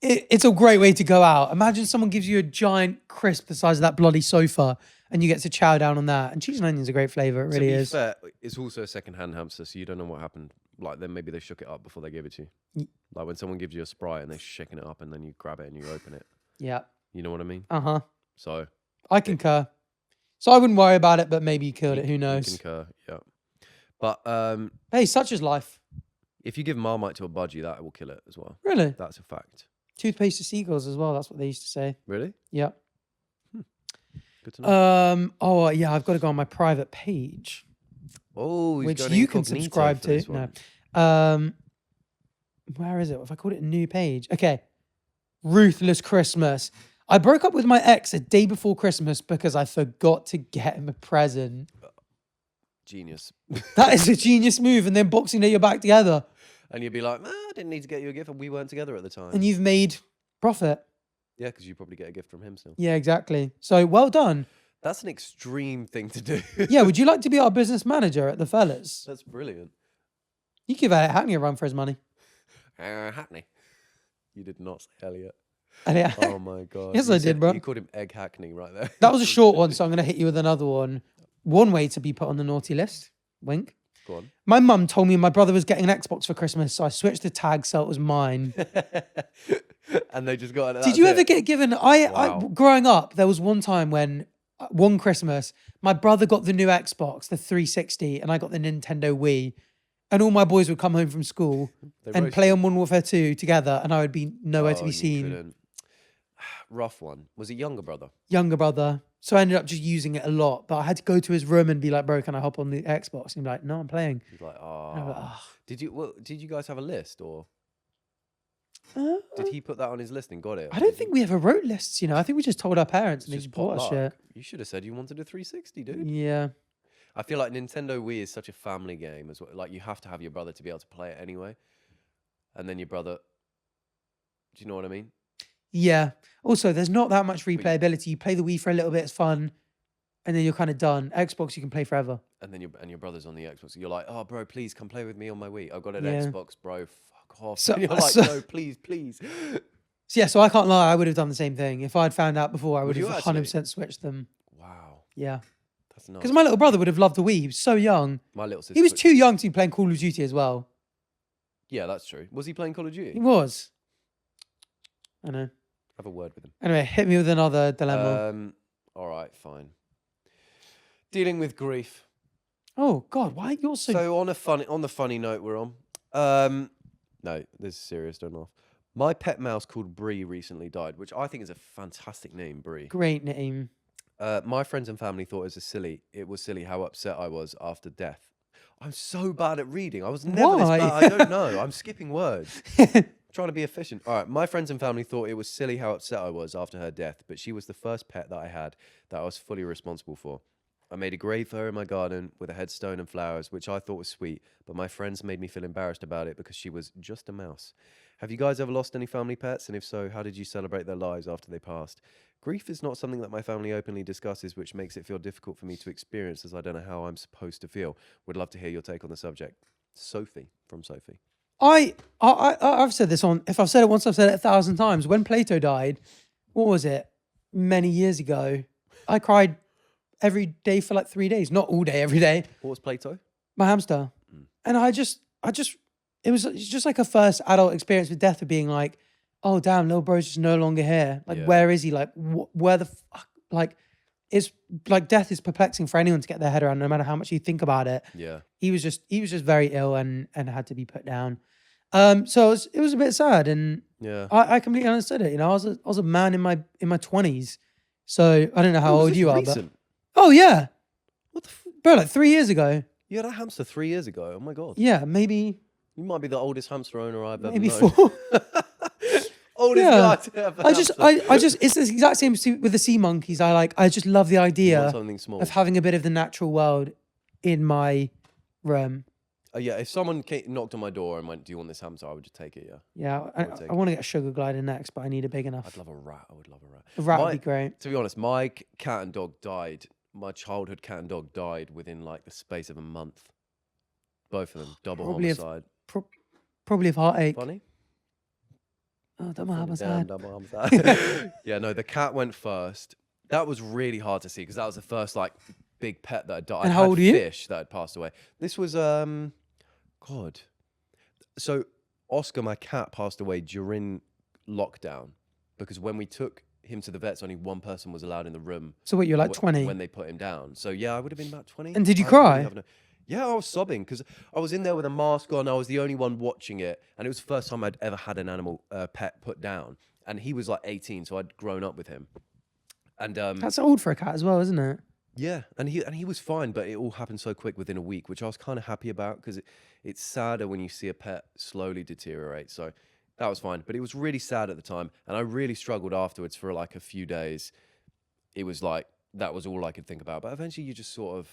it's a great way to go out. Imagine someone gives you a giant crisp the size of that bloody sofa and you get to chow down on that. And cheese and onion is a great flavour. It really to be is. fair, it's also a second-hand hamster, so you don't know what happened. Like, then maybe they shook it up before they gave it to you. Like when someone gives you a Sprite and they're shaking it up and then you grab it and you open it. Yeah. You know what I mean? Uh-huh. So. I concur. So I wouldn't worry about it, but maybe you killed it. Who knows? You concur, yeah. But hey, such is life. if you give Marmite to a budgie, that will kill it as well. Really? That's a fact. Toothpaste to seagulls as well. That's what they used to say. Really? Yeah. Good to know. Oh yeah, I've got to go on my private page, Oh, he's which going you can incognito subscribe for this to. one. No. Where is it? If I called it a new page. Okay. Ruthless Christmas. I broke up with my ex a day before Christmas because I forgot to get him a present. Genius. That is a genius move. And then Boxing Day, you're back together. And you'd be like, I didn't need to get you a gift and we weren't together at the time. And you've made profit. Yeah, because you probably get a gift from him still. Yeah, exactly. So well done. That's an extreme thing to do. Yeah, would you like to be our business manager at the Fellas? That's brilliant. You give Hackney a run for his money. Hackney. You did not say Elliot. Elliot. Oh my God. Yes, You I did, said- bro. You called him Egg Hackney right there. That was a short one, so I'm going to hit you with another one. One way to be put on the naughty list. Wink. Go on. My mum told me my brother was getting an Xbox for Christmas, so I switched the tag so it was mine. And they just got it. Did you ever get given... Wow. Growing up, there was one time when, one Christmas, my brother got the new Xbox, the 360, and I got the Nintendo Wii. And all my boys would come home from school and play on Modern Warfare 2 together, and I would be nowhere to be seen. Rough one. Was it younger brother? Younger brother. So I ended up just using it a lot, but I had to go to his room and be like, bro, can I hop on the Xbox? And he'd be like, no, I'm playing. He's like, And I'm like, oh. Did you guys have a list or "Oh." did he put that on his list and got it? I don't think we ever wrote lists, you know. I think we just told our parents and they It's just just bought us shit. potluck. You should have said you wanted a 360, dude. Yeah. I feel like Nintendo Wii is such a family game as well. Like you have to have your brother to be able to play it anyway. And then your brother, do you know what I mean? Yeah. Also, there's not that much replayability. You play the Wii for a little bit, it's fun, and then you're kind of done. Xbox, you can play forever. And then your brother's on the Xbox. You're like, oh, bro, please come play with me on my Wii. I've got an Yeah. Xbox, bro. Fuck off. So- And you're like, so- no, please, please. So yeah, so I can't lie, I would have done the same thing. If I'd found out before, I would Would you have actually? 100% switched them. Wow, Yeah. that's nice. Because my little brother would have loved the Wii. He was so young. My little sister. He was too young to be playing Call of Duty as well. Yeah, that's true. Was he playing Call of He Duty? was. I know. Have a word with him. Anyway, hit me with another dilemma. All right, fine. Dealing with grief. Oh God, why you're so? So on the funny note we're on. No, this is serious. Don't laugh. My pet mouse called Brie recently died, which I think is a fantastic name, Brie. Great name. My friends and family thought it was silly how upset I was after death. I'm so bad at reading. I was never this bad. I don't know. I'm skipping words. Trying to be efficient. All right. My friends and family thought it was silly how upset I was after her death, but she was the first pet that I had that I was fully responsible for. I made a grave for her in my garden with a headstone and flowers, which I thought was sweet, but my friends made me feel embarrassed about it because she was just a mouse. Have you guys ever lost any family pets? And if so, how did you celebrate their lives after they passed? Grief is not something that my family openly discusses, which makes it feel difficult for me to experience, as I don't know how I'm supposed to feel. Would love to hear your take on the subject. Sophie, from Sophie. I've said this on. If I've said it once, I've said it 1,000 times. When Plato died, what was it? Many years ago, I cried every day for like 3 days. Not all day, every day. What was Plato? My hamster. And it was just like a first adult experience with death of being like, oh damn, little bro's just no longer here. Like, where is he? Like, where the fuck? Like, it's like death is perplexing for anyone to get their head around, no matter how much you think about it. Yeah. He was just very ill and had to be put down. So it was a bit sad, and I completely understood it. You know, I was a man in my 20s, so I don't know how old you are, but oh yeah, what the bro, like 3 years ago. You had a hamster 3 years ago. Oh my god. Yeah, maybe. You might be the oldest hamster owner I've ever Maybe known. 4. Oldest guy to have a hamster. I just it's the exact same with the sea monkeys. I just love the idea something small of having a bit of the natural world in my room. Yeah, if someone knocked on my door and went, "Do you want this hamster?" I would just take it. Yeah. Yeah, I want to get a sugar glider next, but I need a big enough. I'd love a rat. I would love a rat. A rat would be great. To be honest, my cat and dog died. My childhood cat and dog died within like the space of a month. Both of them, double homicide. Probably of heartache. Funny. Oh, double homicide. Double homicide. Yeah, no, the cat went first. That was really hard to see because that was the first like big pet that had died. And how old are you? Fish that had passed away. This was God. So Oscar, my cat, passed away during lockdown because when we took him to the vets, only one person was allowed in the room. So what, you're like 20? When they put him down. So yeah, I would have been about 20. And did you cry? Yeah, I was sobbing because I was in there with a mask on. I was the only one watching it. And it was the first time I'd ever had an animal pet put down. And he was like 18, so I'd grown up with him. And that's old for a cat as well, isn't it? Yeah, and he was fine, but it all happened so quick within a week, which I was kind of happy about because it's sadder when you see a pet slowly deteriorate. So that was fine, but it was really sad at the time, and I really struggled afterwards for like a few days. It was like that was all I could think about, but eventually you just sort of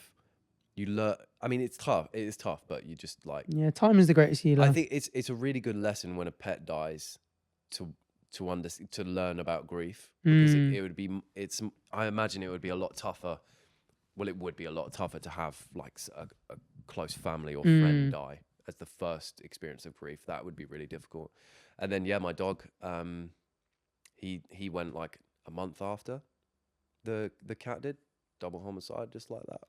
you learn. I mean, it's tough. It is tough, but you just like time is the greatest healer. I think it's a really good lesson when a pet dies to learn about grief because it would be I imagine it would be a lot tougher. Well, it would be a lot tougher to have like a close family or friend die as the first experience of grief. That would be really difficult. And then, my dog, he went like a month after the cat did, double homicide, just like that.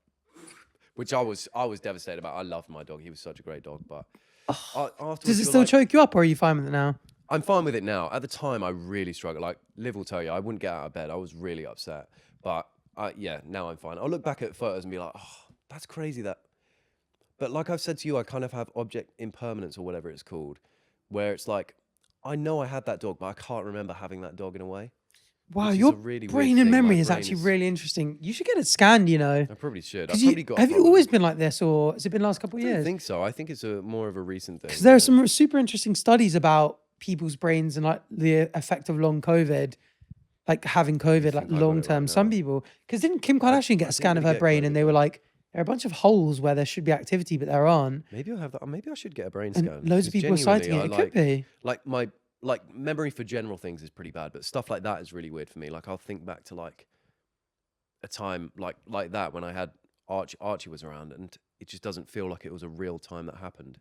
Which I was devastated about. I loved my dog. He was such a great dog. But does it still choke you up, or are you fine with it now? I'm fine with it now. At the time, I really struggled. Like Liv will tell you, I wouldn't get out of bed. I was really upset. But now I'm fine. I'll look back at photos and be like, oh, that's crazy that. But like I've said to you, I kind of have object impermanence or whatever it's called, where it's like, I know I had that dog, but I can't remember having that dog in a way. Wow, your really brain and memory is actually really interesting. You should get it scanned, you know. I probably should. Have you always been like this, or has it been the last couple of years? I don't think so. I think it's more of a recent thing. Because there are some super interesting studies about people's brains and like the effect of long COVID. Like having COVID, like long term, some people. Because didn't Kim Kardashian get a scan of her brain and they were like, there are a bunch of holes where there should be activity, but there aren't. Maybe I'll have that. Maybe I should get a brain scan. And loads of people are citing it. It could be. Like my memory for general things is pretty bad, but stuff like that is really weird for me. Like I'll think back to like a time like that when I had Archie was around, and it just doesn't feel like it was a real time that happened.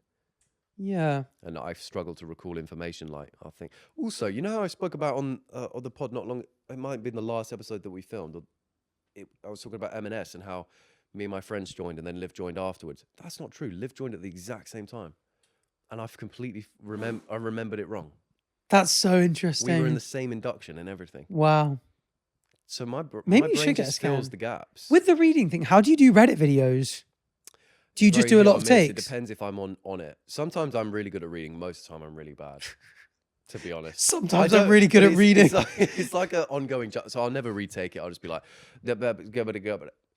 Yeah. And I've struggled to recall information like I think. Also, you know how I spoke about on the pod not long, it might have been the last episode that we filmed. I was talking about M&S and how me and my friends joined and then Liv joined afterwards. That's not true. Liv joined at the exact same time. And I've completely remembered it wrong. That's so interesting. We were in the same induction and everything. Wow. So my Maybe my you brain should get a just fills scan. the gaps. With the reading thing, how do you do Reddit videos? Do you just Very do a lot hit of or miss. takes? It depends if I'm on it. Sometimes I'm really good at reading. Most of the time I'm really bad, to be honest. Sometimes I'm really good at reading. It's like an ongoing. So I'll never retake it. I'll just be like,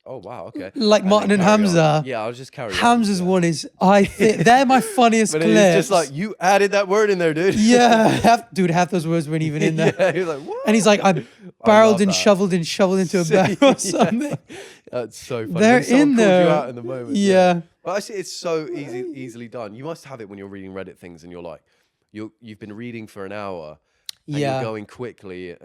oh wow, okay. Like Martin and carry on. Hamza. Yeah, I'll just carry on. Hamza's Yeah. one is, they're my funniest But clips. it's just like, you added that word in there, dude. Yeah, half those words weren't even in there. Yeah, he was like, what? And he's like, I barreled and shoveled into a bag or something. That's so funny. They're When someone in calls there. You out in the moment. Yeah. But I see it's so easily done. You must have it when you're reading Reddit things and you're like, you've been reading for an hour and Yeah. you're going quickly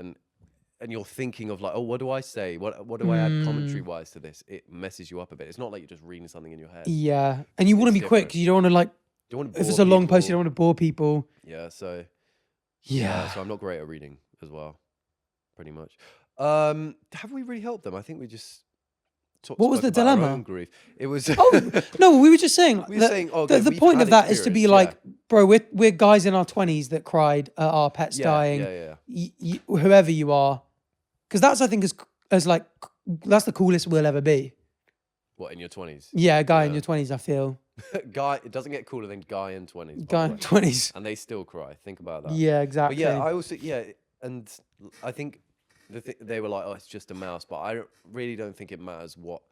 and you're thinking of like, oh, what do I say? What do I add commentary wise to this? It messes you up a bit. It's not like you're just reading something in your head. Yeah. And you want to be quick different. because you don't want to like, You want to if it's a long post, you don't want to bore people. Yeah, so Yeah. so I'm not great at reading as well, pretty much. Have we really helped them? I think we just What was spoke the about our dilemma? own grief. It was Oh, no, we were just saying, We were saying, okay, the we've point had of that is to be experience, like, bro, we're guys in our 20s that cried at our pets dying. Yeah. Whoever you are. Because that's, I think, as like, that's the coolest we'll ever be. What, in your 20s? Yeah, a guy in Yeah. your 20s, I feel. Guy, it doesn't get cooler than guy in 20s. Guy in 20s. And they still cry. Think about that. Yeah, exactly. But yeah, I also, and I think they were like, oh, it's just a mouse. But I really don't think it matters what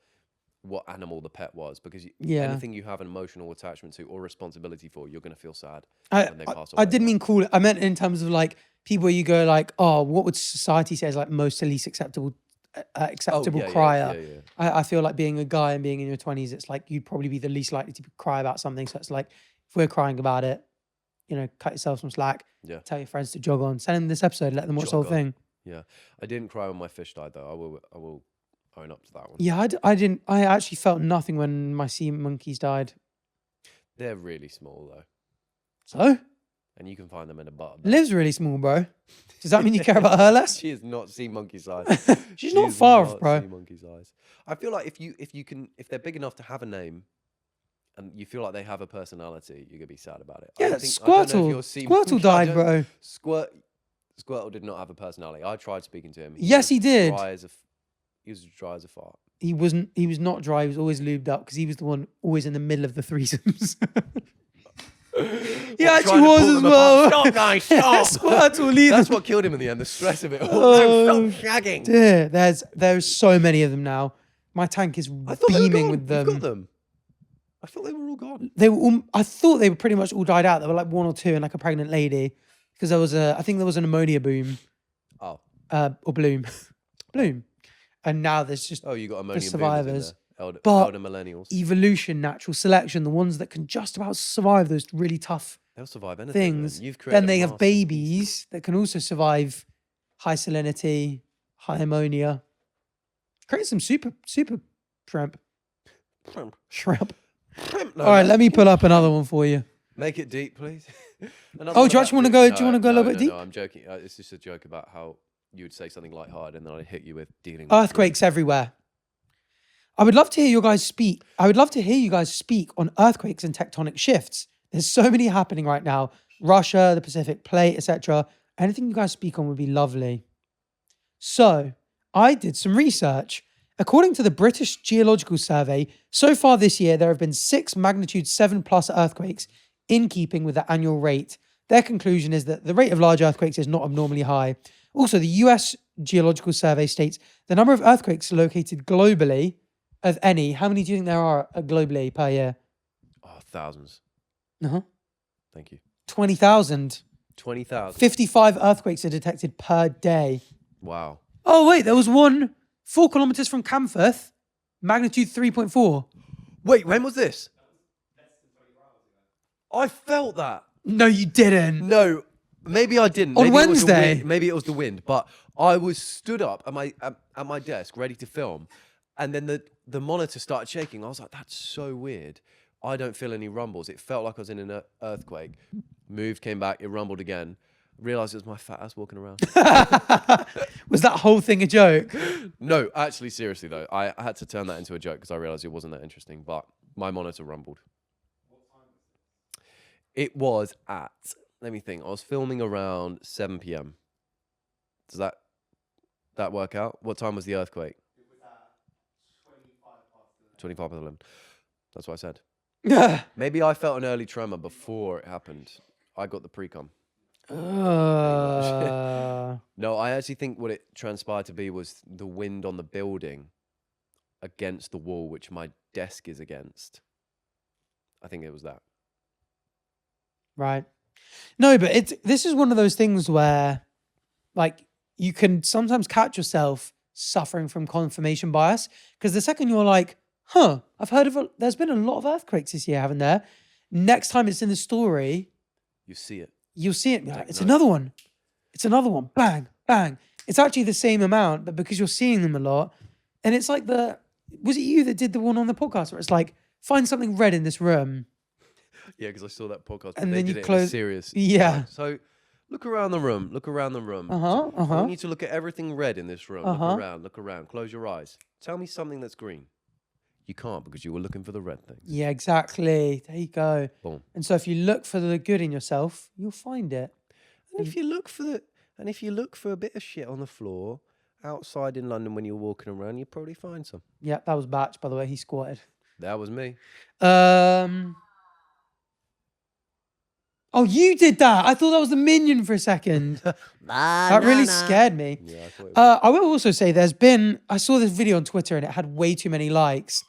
animal the pet was, because anything you have an emotional attachment to or responsibility for, you're going to feel sad when they pass away. I didn't mean cool. I meant in terms of like people where you go like, oh, what would society say is like most to least acceptable crier. I feel like being a guy and being in your 20s, it's like you'd probably be the least likely to cry about something. So it's like, if we're crying about it, cut yourself some slack. Yeah. Tell your friends to jog on. Send them this episode. Let them watch the whole thing. Yeah. I didn't cry when my fish died though. I will own up to that one. Yeah, I didn't. I actually felt nothing when my sea monkeys died. They're really small though. So? And you can find them in a butter. Liv's really small, bro. Does that mean you care about her less? She is not sea monkey size. She's not far off, bro. Sea monkey size. I feel like if they're big enough to have a name, and you feel like they have a personality, you're gonna be sad about it. Yeah, I don't know Squirtle. if Squirtle died, bro. Squirtle did not have a personality. I tried speaking to him. Yes, he did. He was dry as a fart. He wasn't. He was not dry. He was always lubed up because he was the one always in the middle of the threesomes. He actually was as well. Stop, guys, stop. Squirtle leader. That's what killed him in the end. The stress of it all. No, stop shagging. Dear, there's so many of them now. My tank is beaming with them. You've got them. I thought they were all gone. They were. I thought they were pretty much all died out. There were like one or two and like a pregnant lady, because I think there was an ammonia boom. Oh. Or bloom, bloom, and now there's just you got ammonia survivors. Elder millennials. Evolution, natural selection, the ones that can just about survive those really tough They'll survive anything. things. You've created Then they have babies that can also survive high salinity, high ammonia. Create some super shrimp. Shrimp. No, All right, let me pull up another one for you. Make it deep, please. Do you actually want to go? Do you want to go a little bit deep? No, I'm joking. It's just a joke about how you would say something lighthearted and then I'd hit you with dealing with Earthquakes everywhere. I would love to hear you guys speak. I would love to hear you guys speak on earthquakes and tectonic shifts. There's so many happening right now. Russia, the Pacific Plate, etc. Anything you guys speak on would be lovely. So, I did some research. According to the British Geological Survey, so far this year, there have been 6 magnitude 7+ earthquakes in keeping with the annual rate. Their conclusion is that the rate of large earthquakes is not abnormally high. Also, the US Geological Survey states the number of earthquakes located globally, of any, how many do you think there are globally per year? Oh, thousands. Uh-huh. Thank you. 20,000. 20,000. 55 earthquakes are detected per day. Wow. Oh, wait, there was one 4 kilometers from Camfirth, magnitude 3.4. Wait, when was this? I felt that. No, you didn't. No, maybe I didn't. On Maybe Wednesday? Maybe it was the wind, but I was stood up at my desk ready to film, and then the monitor started shaking. I was like, that's so weird. I don't feel any rumbles. It felt like I was in an earthquake. Moved, came back, it rumbled again. Realised it was my fat ass walking around. Was that whole thing a joke? No, actually, seriously though, I had to turn that into a joke because I realised it wasn't that interesting, but my monitor rumbled. What time was it? It was at let me think. I was filming around 7 p.m. Does that work out? What time was the earthquake? It was at 25 past 11. That's what I said. Yeah. Maybe I felt an early tremor before it happened. I got the pre-com. No, I actually think what it transpired to be was the wind on the building against the wall, which my desk is against. I think it was that. Right. No, but this is one of those things where, like, you can sometimes catch yourself suffering from confirmation bias, because the second you're like, I've heard of there's been a lot of earthquakes this year, haven't there? Next time it's in the story, You see it. you'll see it. Take It's note. another one. It's another one. Bang, bang. It's actually the same amount, but because you're seeing them a lot, and it's like was it you that did the one on the podcast where it's like, find something red in this room? Yeah, because I saw that podcast, but And they then did you it in a close- serious. Yeah. Like, so look around the room. Look around the room. I want you to look at everything red in this room. Look around. Close your eyes. Tell me something that's green. You can't because you were looking for the red things. Yeah, exactly. There you go. Boom. And so if you look for the good in yourself, you'll find it. And if you look for a bit of shit on the floor outside in London when you're walking around, you'll probably find some. Yeah, that was Batch, by the way. He squatted. That was me. Oh, you did that. I thought that was the minion for a second. That really scared me. Yeah, I thought it was. I will also say I saw this video on Twitter and it had way too many likes.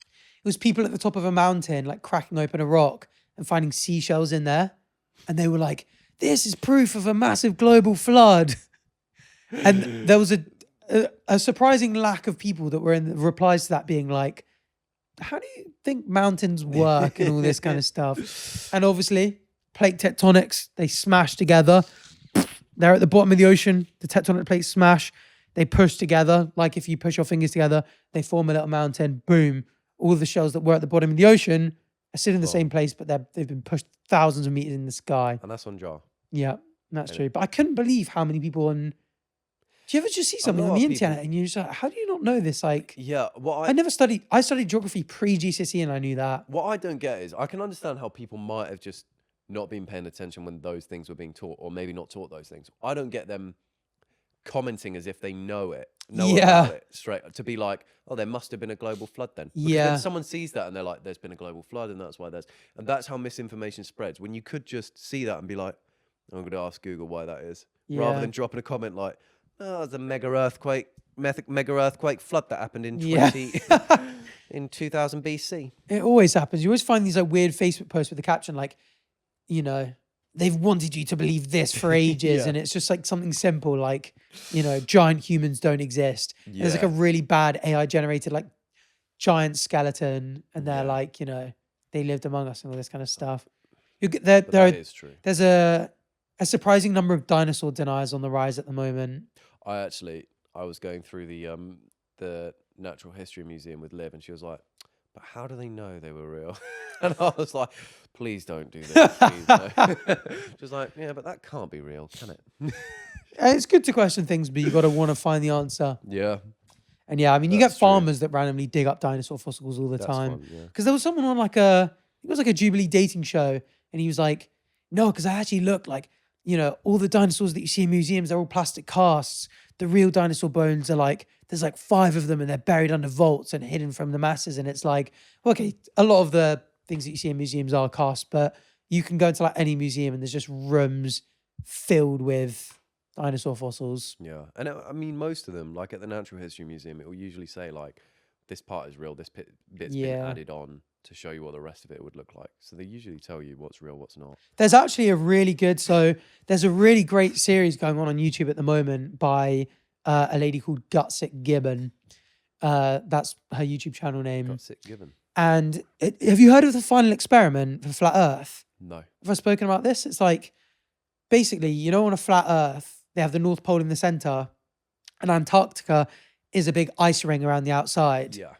It was people at the top of a mountain, like cracking open a rock and finding seashells in there. And they were like, this is proof of a massive global flood. And there was a surprising lack of people that were in the replies to that being like, how do you think mountains work and all this kind of stuff? And obviously, plate tectonics, they smash together. They're at the bottom of the ocean. The tectonic plates smash. They push together. Like if you push your fingers together, they form a little mountain. Boom. All the shells that were at the bottom of the ocean are still in the same place, but they've been pushed thousands of meters in the sky. And that's on Jar. Yeah, that's true. But I couldn't believe how many people on... Do you ever just see something lot on the of internet people- and you're just like, how do you not know this? Like, Yeah, I studied geography pre-GCSE and I knew that. what I don't get is I can understand how people might have just not been paying attention when those things were being taught, or maybe not taught those things. I don't get them commenting as if they know about it straight, to be like, oh, there must have been a global flood then. Because then someone sees that and they're like, there's been a global flood and that's why and that's how misinformation spreads. When you could just see that and be like, I'm going to ask Google why that is, rather than dropping a comment like, oh, there's a mega earthquake flood that happened in 2000 BC. It always happens. You always find these like weird Facebook posts with the caption like, you know, they've wanted you to believe this for ages, and it's just like something simple like, you know, giant humans don't exist. And there's like a really bad AI generated like giant skeleton, and they're like, you know, they lived among us and all this kind of stuff. That is true. There's a surprising number of dinosaur deniers on the rise at the moment. I was going through the Natural History Museum with Liv, and she was like, but how do they know they were real? And I was like, please don't do this. Please, no. She was like, yeah, but that can't be real, can it? It's good to question things, but you got to want to find the answer. Yeah. And yeah, I mean, you get That's true. farmers that randomly dig up dinosaur fossils all the That's time. fun, yeah. Because there was someone on like it was like a Jubilee dating show, and he was like, no, because I actually looked like, you know, all the dinosaurs that you see in museums, they're all plastic casts. The real dinosaur bones are like, there's like 5 of them and they're buried under vaults and hidden from the masses. And it's like, okay, a lot of the things that you see in museums are casts, but you can go into like any museum and there's just rooms filled with dinosaur fossils. Yeah. And I mean, most of them, like at the Natural History Museum, it will usually say like, this part is real, this bit's been added on to show you what the rest of it would look like. So they usually tell you what's real, what's not. There's actually there's a really great series going on YouTube at the moment by a lady called Gutsick Gibbon. That's her YouTube channel name. Gutsick Gibbon. And have you heard of the final experiment for flat Earth? No. Have I spoken about this? It's like, basically, you know, on a flat Earth, they have the North Pole in the center, and Antarctica is a big ice ring around the outside. Yeah.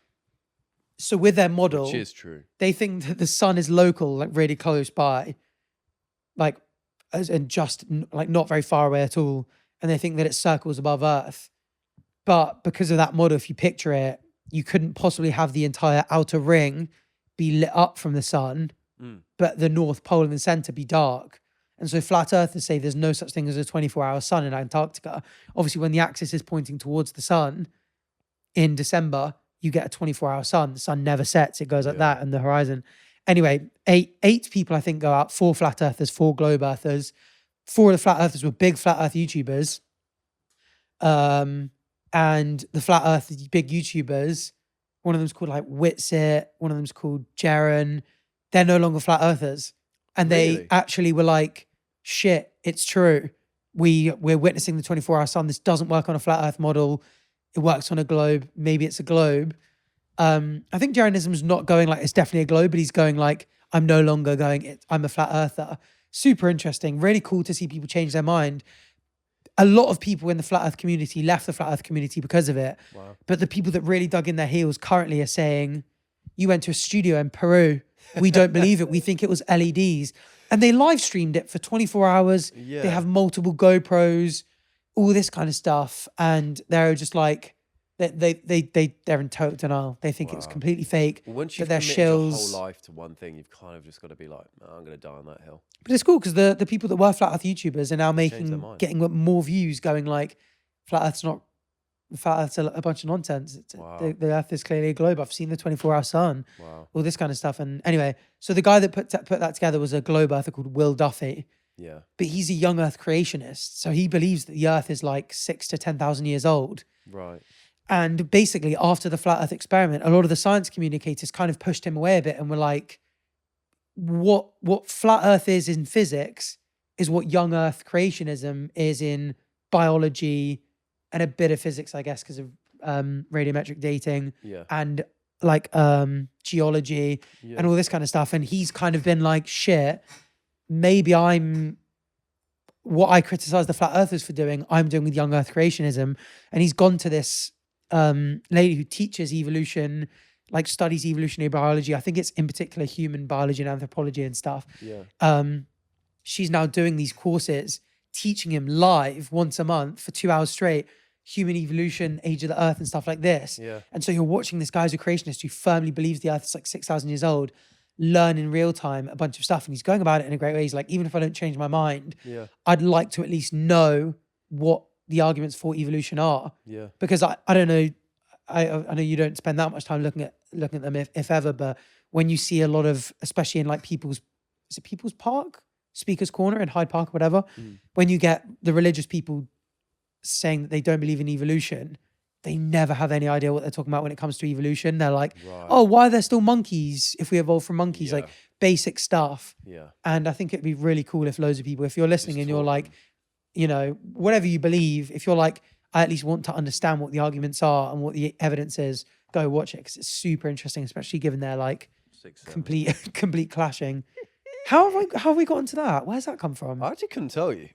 So with their model, Which is true. they think that the sun is local, like really close by, like, and just like not very far away at all. And they think that it circles above Earth. But because of that model, if you picture it, you couldn't possibly have the entire outer ring be lit up from the sun, but the North Pole in the center be dark. And so flat earthers say there's no such thing as a 24-hour sun in Antarctica. Obviously, when the axis is pointing towards the sun in December, you get a 24-hour sun. The sun never sets. It goes like that in the horizon. Anyway, eight people, I think, go out. 4 flat earthers, 4 globe earthers. 4 of the flat earthers were big flat earth YouTubers. And the flat earth big YouTubers, one of them's called like Witsit, one of them's called Jaren. They're no longer flat earthers. And they actually were like, shit, it's true. We're witnessing the 24-hour sun. This doesn't work on a flat earth model. It works on a globe. Maybe it's a globe. I think Jeranism's not going like, it's definitely a globe, but he's going like, I'm no longer going, I'm a flat earther. Super interesting. Really cool to see people change their mind. A lot of people in the flat earth community left the flat earth community because of it. Wow. But the people that really dug in their heels currently are saying, you went to a studio in Peru. We don't believe it. We think it was LEDs. And they live streamed it for 24 hours. Yeah. They have multiple GoPros, all this kind of stuff. And they're just like, they're in total denial. They think it was completely fake. Once that you've they're committed your shills. whole life to one thing, you've kind of just got to be like, oh, I'm going to die on that hill. But it's cool because the people that were flat earth YouTubers are now their mind. getting more views, going like, flat earth's a bunch of nonsense. Wow. The earth is clearly a globe. I've seen the 24-hour sun. Wow. All this kind of stuff. And anyway, so the guy that put that together was a globe earther called Will Duffy. Yeah. But he's a young earth creationist. So he believes that the earth is like 6,000 to 10,000 years old. Right. And basically after the flat earth experiment, a lot of the science communicators kind of pushed him away a bit and were like, what flat earth is in physics is what young earth creationism is in biology and a bit of physics, I guess, because of radiometric dating and like geology and all this kind of stuff. And he's kind of been like, shit, maybe what I criticize the flat earthers for doing, I'm doing with young earth creationism. And he's gone to this lady who teaches evolution, like studies evolutionary biology. I think it's in particular human biology and anthropology and stuff. Yeah. She's now doing these courses, teaching him live once a month for 2 hours straight, human evolution, age of the earth and stuff like this. Yeah. And so you're watching this guy who's a creationist who firmly believes the earth is like 6,000 years old, learn in real time a bunch of stuff. And he's going about it in a great way. He's like, even if I don't change my mind, I'd like to at least know what the arguments for evolution are. Yeah. Because I don't know, I know you don't spend that much time looking at them if ever, but when you see a lot of, especially in like People's Park? Speaker's Corner in Hyde Park or whatever, when you get the religious people saying that they don't believe in evolution, they never have any idea what they're talking about when it comes to evolution. They're like, oh, why are there still monkeys if we evolved from monkeys? Like basic stuff. Yeah. And I think it'd be really cool if loads of people, if you're listening and you're like, you know, whatever you believe, if you're like, I at least want to understand what the arguments are and what the evidence is, go watch it because it's super interesting, especially given their like complete clashing. How have we gotten to that? Where's that come from? I actually couldn't tell you.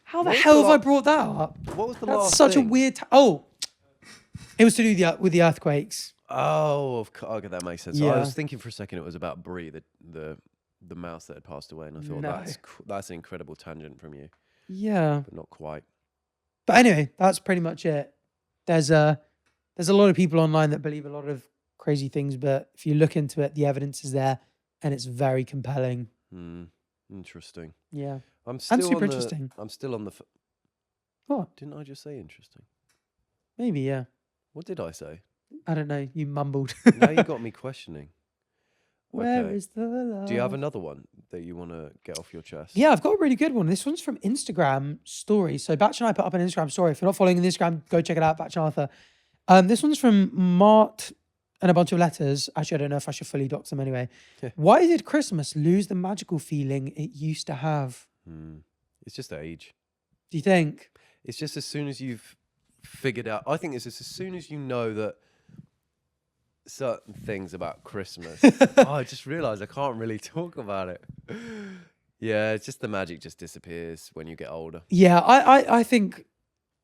How the hell have I brought that up? What was the That's last such thing? a weird... it was to do with the earthquakes. Oh, of course. Okay, that makes sense. Yeah. I was thinking for a second it was about Brie, the mouse that had passed away, and I thought No. that's an incredible tangent from you, Yeah. but not quite. But anyway, that's pretty much it. There's a lot of people online that believe a lot of crazy things, but if you look into it, the evidence is there, and it's very compelling. Interesting. Yeah. I'm still super interesting. I'm still on the. What? Didn't I just say interesting? Maybe, yeah. What did I say? I don't know. You mumbled. Now you got me questioning. Where Okay. is the love? Do you have another one that you want to get off your chest? Yeah, I've got a really good one. This one's from Instagram stories. So Batch and I put up an Instagram story. If you're not following Instagram, go check it out, Batch and Arthur. This one's from Mart and a bunch of letters. Actually, I don't know if I should fully dox them anyway. Why did Christmas lose the magical feeling it used to have? It's just age. Do you think? It's just as soon as you've figured out. I think it's just as soon as you know that certain things about Christmas. I just realised I can't really talk about it. Yeah, it's just the magic just disappears when you get older. Yeah, I think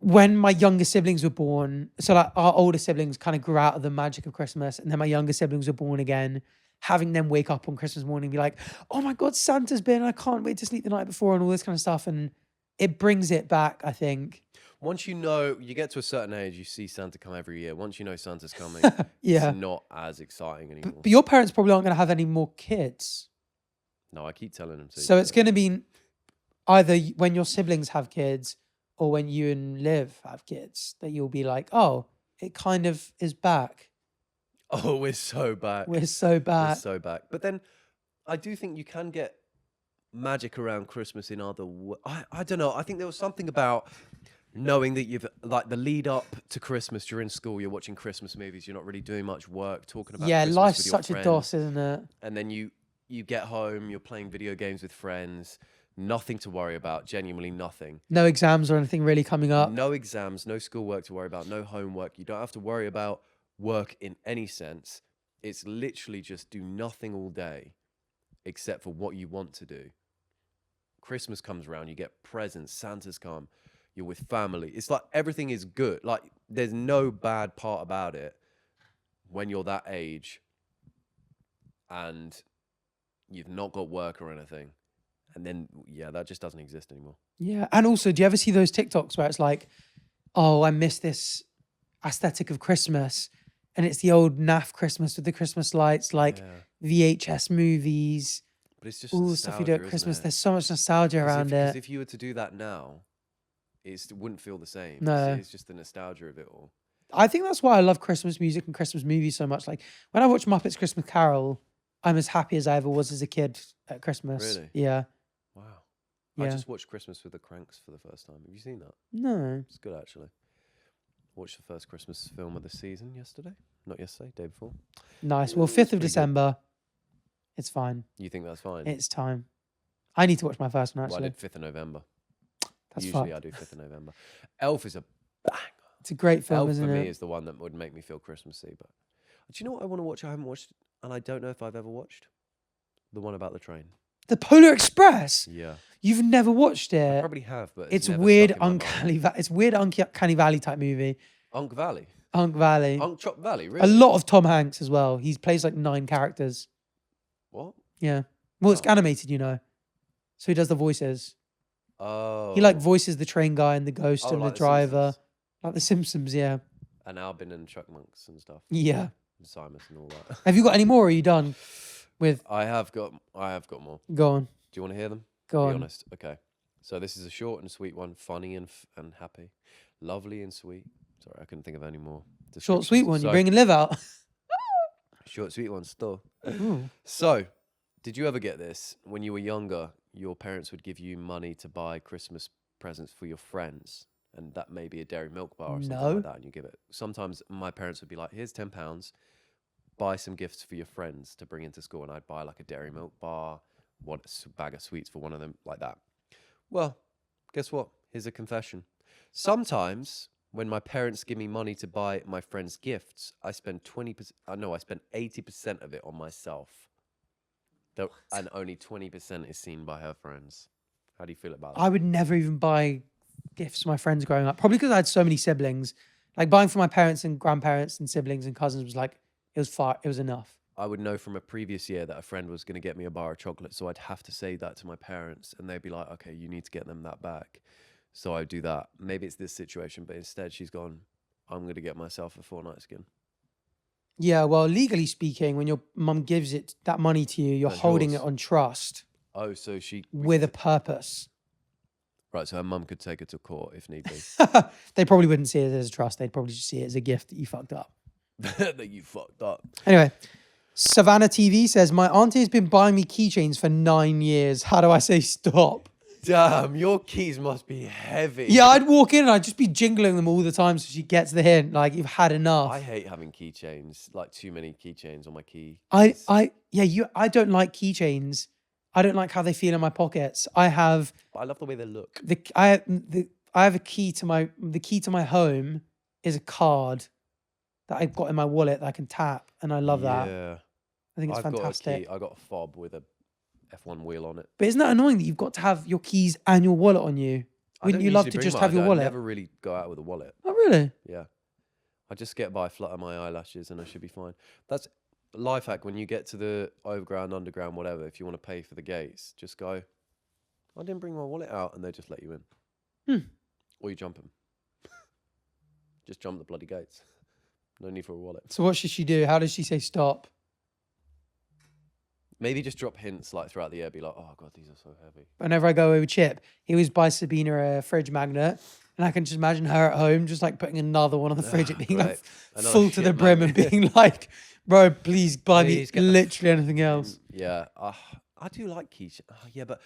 when my younger siblings were born, so like our older siblings kind of grew out of the magic of Christmas, and then my younger siblings were born again, having them wake up on Christmas morning and be like, oh my God, Santa's been, I can't wait to sleep the night before and all this kind of stuff. And it brings it back, I think. Once you know, you get to a certain age, you see Santa come every year. Once you know Santa's coming, Yeah. it's not as exciting anymore. But your parents probably aren't going to have any more kids. No, I keep telling them to. So it's going to be, either when your siblings have kids or when you and Liv have kids, that you'll be like, oh, it kind of is back. Oh, we're so back. We're so We're back. so back. But then I do think you can get magic around Christmas in other I don't know. I think there was something about knowing that you've like the lead up to Christmas, you're in school, you're watching Christmas movies, you're not really doing much work, talking about Yeah, Christmas life's with your such friends, a DOS, isn't it? and then you get home, you're playing video games with friends, nothing to worry about, genuinely nothing. No exams or anything really coming up. No exams, no schoolwork to worry about, no homework. You don't have to worry about work in any sense. It's literally just do nothing all day except for what you want to do. Christmas comes around, you get presents, Santa's come, you're with family. It's like everything is good. Like there's no bad part about it when you're that age and you've not got work or anything. And then, yeah, that just doesn't exist anymore. Yeah. And also, do you ever see those TikToks where it's like, oh, I miss this aesthetic of Christmas? And it's the old naff Christmas with the Christmas lights, like VHS movies. But it's just all the stuff you do at Christmas. There's so much nostalgia around it. Because if you were to do that now, it wouldn't feel the same. No. It's just the nostalgia of it all. I think that's why I love Christmas music and Christmas movies so much. Like when I watch Muppets Christmas Carol, I'm as happy as I ever was as a kid at Christmas. Really? Yeah. Wow. Yeah. I just watched Christmas with the Cranks for the first time. Have you seen that? No. It's good, actually. Watched the first Christmas film of the season yesterday. Not yesterday, day before. Nice. Well, It's 5th of pretty December, it's fine. You think that's fine? It's time. I need to watch my first one, Well, actually. I did 5th of November. That's Usually fucked. I do 5th of November. Elf is a bang. It's a great film, Elf for isn't me it? is the one that would make me feel Christmassy. But do you know what I want to watch? I haven't watched, and I don't know if I've ever watched the one about the train. The Polar Express. Yeah, You've never watched I it. probably have, but It's never weird, stuck in my mind. it's weird, uncanny valley type movie. Unk Valley, Unk Valley. Unk Chop Valley. A Really? lot of Tom Hanks as well. He plays like 9 characters. What? Yeah. Well, it's Oh. animated, you know. So he does the voices. Oh, He like voices the train guy and the ghost and like the driver. Simpsons. Like the Simpsons, yeah. And Albin and Chuck Monks and stuff. Yeah. And Simus and all that. Have you got any more or are you done with I have got more. go on. Do you want to hear them? Go Be on. honest. Okay. So this is a short and sweet one, funny and happy, lovely and sweet. Sorry, I couldn't think of any more. Short sweet one. So, You're bringing Liv out. short sweet one still. Ooh. So, did you ever get this when you were younger? Your parents would give you money to buy Christmas presents for your friends, and that may be a dairy milk bar or something No. like that. And you give it. Sometimes my parents would be like, "Here's £10. Buy some gifts for your friends to bring into school," and I'd buy like a dairy milk bar, a bag of sweets for one of them, like that. Well, guess what? Here's a confession. Sometimes when my parents give me money to buy my friends gifts, I spend 20%. I spend 80% of it on myself. And only 20% is seen by her friends. How do you feel about that? I would never even buy gifts for my friends growing up. Probably because I had so many siblings. Like buying for my parents and grandparents and siblings and cousins was like it was enough. I would know from a previous year that a friend was going to get me a bar of chocolate, so I'd have to say that to my parents, and they'd be like, "Okay, you need to get them that back." So I'd do that. Maybe it's this situation, but instead she's gone, "I'm going to get myself a Fortnite skin." Yeah, well, legally speaking, when your mum gives that money to you, you're That's holding yours. it on trust Oh, so she with a purpose. right? So her mum could take her to court if need be. They probably wouldn't see it as a trust. They'd probably just see it as a gift that you fucked up. That you fucked up. Anyway, Savannah TV says, my auntie has been buying me keychains for 9 years. How do I say stop? Damn, your keys must be heavy. Yeah, I'd walk in and I'd just be jingling them all the time so she gets the hint. Like, you've had enough. I hate having keychains, like too many keychains on my key. I don't like keychains. I don't like how they feel in my pockets. But I love the way they look. I have a key to the key to my home is a card that I've got in my wallet that I can tap, and I love that. Yeah. I think it's fantastic. I got a fob with a F1 wheel on it. But isn't that annoying that you've got to have your keys and your wallet on you? Wouldn't you love to just have your wallet? I never really go out with a wallet. Oh, really? Yeah. I just get by, flutter my eyelashes, and I should be fine. That's a life hack. When you get to the overground, underground, whatever, if you want to pay for the gates, just go, I didn't bring my wallet out, and they just let you in. Or you jump them. Just jump the bloody gates. No need for a wallet. So what should she do? How does she say stop? Maybe just drop hints like throughout the year. Be like, oh god, these are so heavy. Whenever I go away with Chip, he always buys Sabina a fridge magnet. And I can just imagine her at home just like putting another one on the fridge, it being like full to the brim and being like, bro, please buy me literally anything else. Yeah. I do like keychains. Yeah, but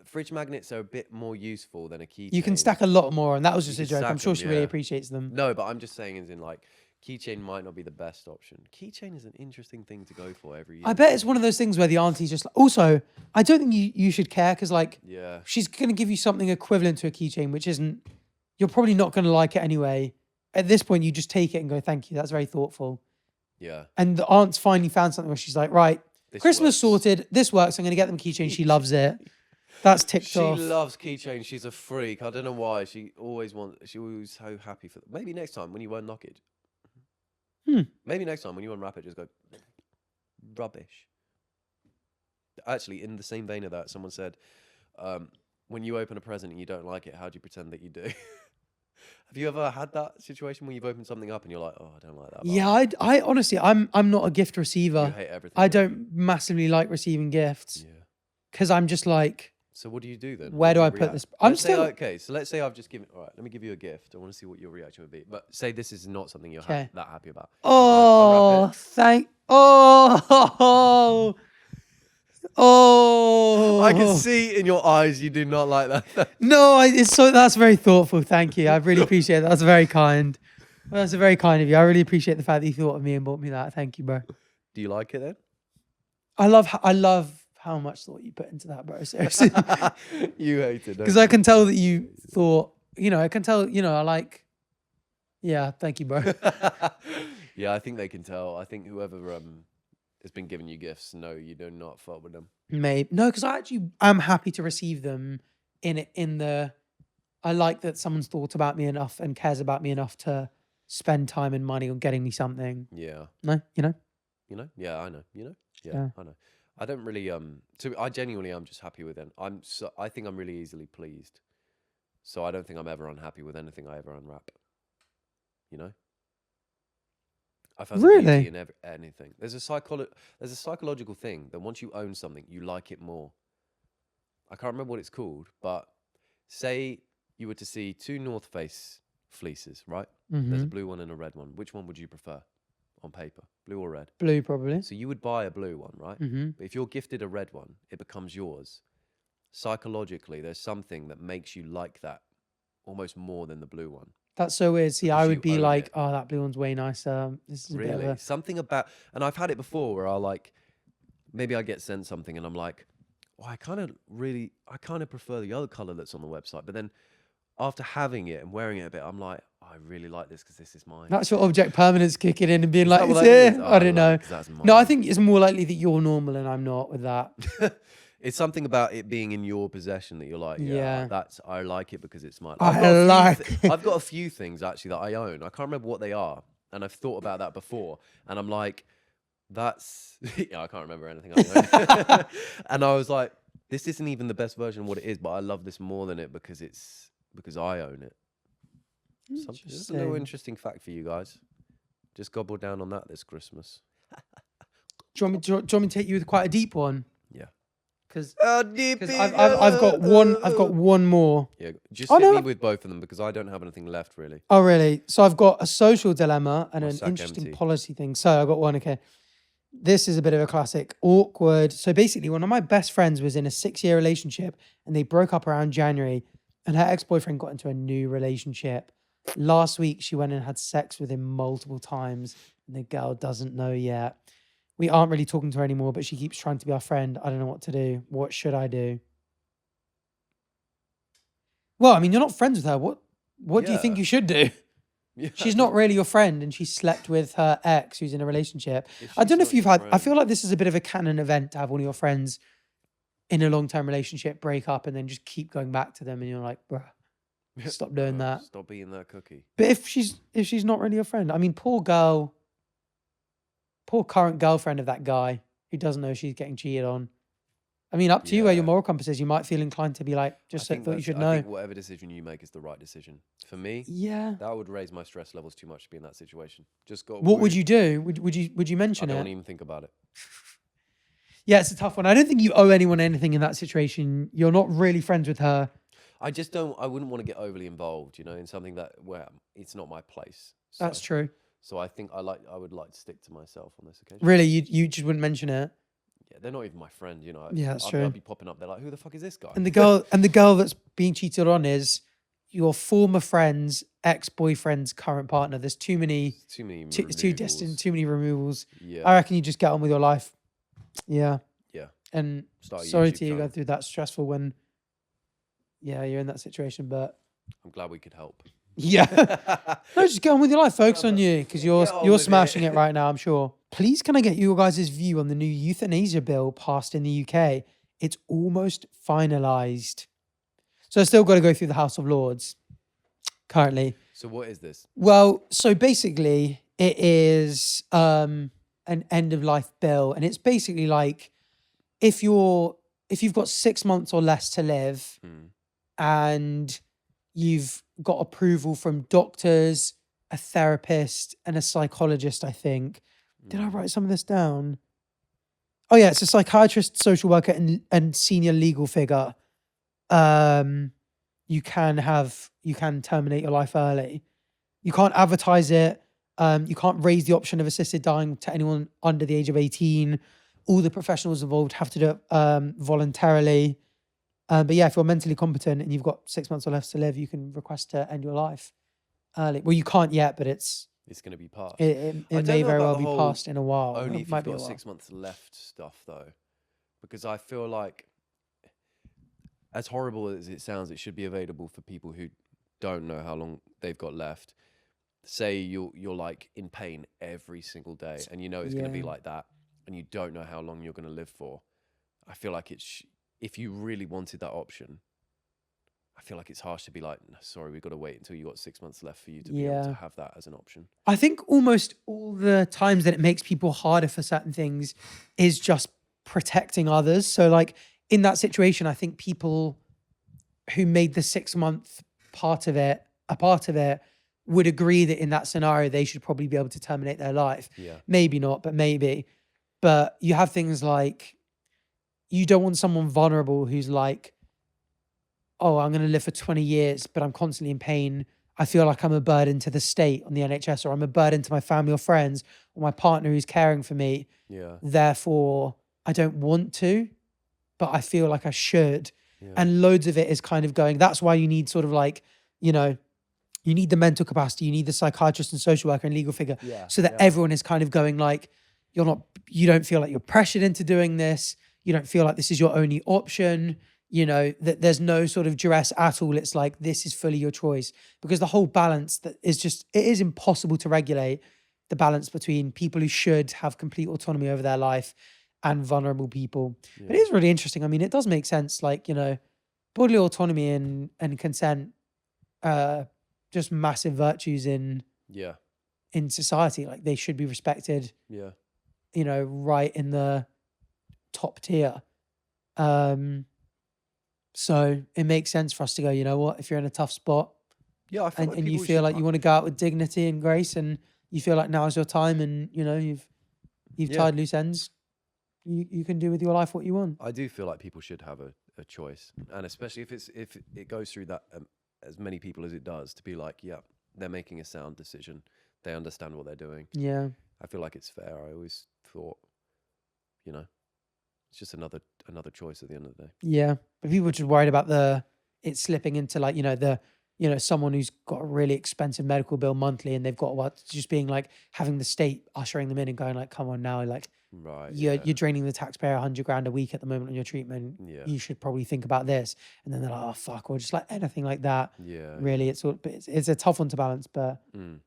fridge magnets are a bit more useful than a keychain. You can stack a lot more, and that was just a joke. I'm sure she really appreciates them. No, but I'm just saying as in like, keychain might not be the best option. Keychain is an interesting thing to go for every year. I bet it's one of those things where the auntie's just like, also, I don't think you should care because like, she's going to give you something equivalent to a keychain, which isn't, you're probably not going to like it anyway. At this point, you just take it and go, thank you. That's very thoughtful. Yeah. And the aunt's finally found something where she's like, right, Christmas sorted. This works. I'm going to get them keychain. She loves it. That's ticked off. She loves keychains. She's a freak. I don't know why. She's always so happy for them. Maybe next time when you unlock it. Maybe next time when you unwrap it, just go, rubbish. Actually, in the same vein of that, someone said, when you open a present and you don't like it, how do you pretend that you do? Have you ever had that situation where you've opened something up and you're like, oh, I don't like that? Yeah, I honestly, I'm not a gift receiver. You hate everything. I don't massively like receiving gifts. Yeah. Because I'm just like, so what do you do then? Where do I put this? I'm still okay. So let's say I've just given. All right, let me give you a gift. I want to see what your reaction would be. But say this is not something you're that happy about. Oh, Oh, I can see in your eyes you do not like that. No, that's very thoughtful. Thank you. I really appreciate that. That's very kind. Well, that's very kind of you. I really appreciate the fact that you thought of me and bought me that. Thank you, bro. Do you like it then? I love how much thought you put into that, bro. Seriously. You hate it, because I can tell that you thought, I can tell, I like, yeah, thank you, bro. Yeah, I think they can tell. I think whoever has been giving you gifts, no, you do not fuck with them. Maybe. No, because I'm happy to receive them I like that someone's thought about me enough and cares about me enough to spend time and money on getting me something. Yeah. No, Yeah, I know. Yeah, I know. I don't really I genuinely am just happy with it. I think I'm really easily pleased. So I don't think I'm ever unhappy with anything I ever unwrap. I found really in anything. There's a psychological thing that once you own something, you like it more. I can't remember what it's called, but say you were to see two North Face fleeces, right? Mm-hmm. There's a blue one and a red one. Which one would you prefer on paper? Blue or red? Blue, probably. So you would buy a blue one, right? Mm-hmm. But if you're gifted a red one, it becomes yours. Psychologically, there's something that makes you like that almost more than the blue one. That's so weird. See, I would be like, oh, that blue one's way nicer. This is really a bit of something about, and I've had it before where maybe I get sent something and I'm like, oh, I kind of prefer the other color that's on the website. But then after having it and wearing it a bit, I'm like, oh, I really like this because this is mine. That's your object permanence kicking in and being like, it's here. I don't know. No, I think it's more likely that you're normal and I'm not with that. It's something about it being in your possession that you're like, I like it because it's mine. I've got a few things actually that I own. I can't remember what they are. And I've thought about that before. And I'm like, I can't remember anything I own. And I was like, this isn't even the best version of what it is, but I love this more than it because I own it. Just a little interesting fact for you guys. Just gobble down on that this Christmas. Do you want me to take you with quite a deep one? Yeah. Because I've got one more. Yeah, just hit me with both of them because I don't have anything left really. Oh, really? So I've got a social dilemma and an interesting policy thing. So I've got one, okay. This is a bit of a classic. Awkward. So basically, one of my best friends was in a 6-year relationship and they broke up around January and her ex-boyfriend got into a new relationship. Last week, she went and had sex with him multiple times and the girl doesn't know yet. We aren't really talking to her anymore, but she keeps trying to be our friend. I don't know what to do. What should I do? Well, I mean, you're not friends with her. What do you think you should do? Yeah. She's not really your friend and she slept with her ex who's in a relationship. I don't know if you've had... I feel like this is a bit of a canon event to have one of your friends in a long-term relationship break up and then just keep going back to them and you're like, bruh, stop doing that. Stop being that cookie. But if she's not really your friend, I mean, poor current girlfriend of that guy who doesn't know she's getting cheated on. I mean, up to you where your moral compass is. You might feel inclined to be like, thought you should know. I think whatever decision you make is the right decision. For me, that would raise my stress levels too much to be in that situation. What would you do? Would you mention it? I don't even think about it. Yeah, it's a tough one. I don't think you owe anyone anything in that situation. You're not really friends with her. I just don't. I wouldn't want to get overly involved, in something where it's not my place. So, That's true. So I think I would like to stick to myself on this occasion. Really, you just wouldn't mention it. Yeah, they're not even my friend. Yeah, that's true. I'll be popping up. They're like, who the fuck is this guy? And the girl that's being cheated on is your former friend's ex-boyfriend's current partner. There's too many. It's too distant. Too many removals. Yeah. I reckon you just get on with your life. Yeah. Yeah. And Start a sorry YouTube to you channel. go through that stressful when. Yeah, you're in that situation, but. I'm glad we could help. Yeah. No, just get on with your life. Focus on you because you're Get on with smashing it. it right now, I'm sure. Please can I get your guys' view on the new euthanasia bill passed in the UK? It's almost finalised. So I still got to go through the House of Lords currently. So what is this? Well, so basically it is an end of life bill. And it's basically like if you've got 6 months or less to live and you've got approval from doctors, a therapist, and a psychologist, I think. Did I write some of this down? Oh yeah, it's a psychiatrist, social worker, and senior legal figure. You can terminate your life early. You can't advertise it. You can't raise the option of assisted dying to anyone under the age of 18. All the professionals involved have to do it voluntarily. But yeah, if you're mentally competent and you've got 6 months or less to live, you can request to end your life early. Well, you can't yet, but it's going to be passed. It don't may know very about well the be whole passed in a while. Only It if might you've be a got while. 6 months left stuff though, because I feel like, as horrible as it sounds, it should be available for people who don't know how long they've got left. Say you're like in pain every single day, and you know it's going to be Yeah. like that, and you don't know how long you're going to live for. I feel like if you really wanted that option, I feel like it's harsh to be like, no, sorry, we've got to wait until you got 6 months left for you to be able to have that as an option. I think almost all the times that it makes people harder for certain things is just protecting others. So like in that situation, I think people who made the 6 month part of it, would agree that in that scenario, they should probably be able to terminate their life. Yeah. Maybe not, but maybe. But you have things like, you don't want someone vulnerable who's like, oh, I'm going to live for 20 years, but I'm constantly in pain. I feel like I'm a burden to the state on the NHS, or I'm a burden to my family or friends, or my partner who's caring for me. Yeah. Therefore, I don't want to, but I feel like I should. Yeah. And loads of it is kind of going, that's why you need sort of like, you need the mental capacity, you need the psychiatrist and social worker and legal figure, so that everyone is kind of going like, you don't feel like you're pressured into doing this. You don't feel like this is your only option. That there's no sort of duress at all. It's like, this is fully your choice, because the whole balance that is just, it is impossible to regulate the balance between people who should have complete autonomy over their life and vulnerable people. Yeah. It is really interesting. I mean, it does make sense. Like, bodily autonomy and consent, just massive virtues in society. Like, they should be respected, Yeah. right in the top tier. So it makes sense for us to go, you know what, if you're in a tough spot, Yeah. I feel like and you people feel should like you want to go out with dignity and grace, and you feel like now's your time, and you've tied loose ends, you can do with your life what you want. I do feel like people should have a choice, and especially if it goes through that as many people as it does, to be like, yeah, they're making a sound decision, they understand what they're doing. Yeah. I feel like it's fair. I always thought, it's just another choice at the end of the day. Yeah, but people are just worried about it slipping into like, someone who's got a really expensive medical bill monthly, and they've got just being like, having the state ushering them in and going like, come on now, like, Right. you're draining the taxpayer $100,000 a week at the moment on your treatment. Yeah. You should probably think about this. And then they're like, oh fuck, or just like anything like that. Yeah. Really, it's a tough one to balance, but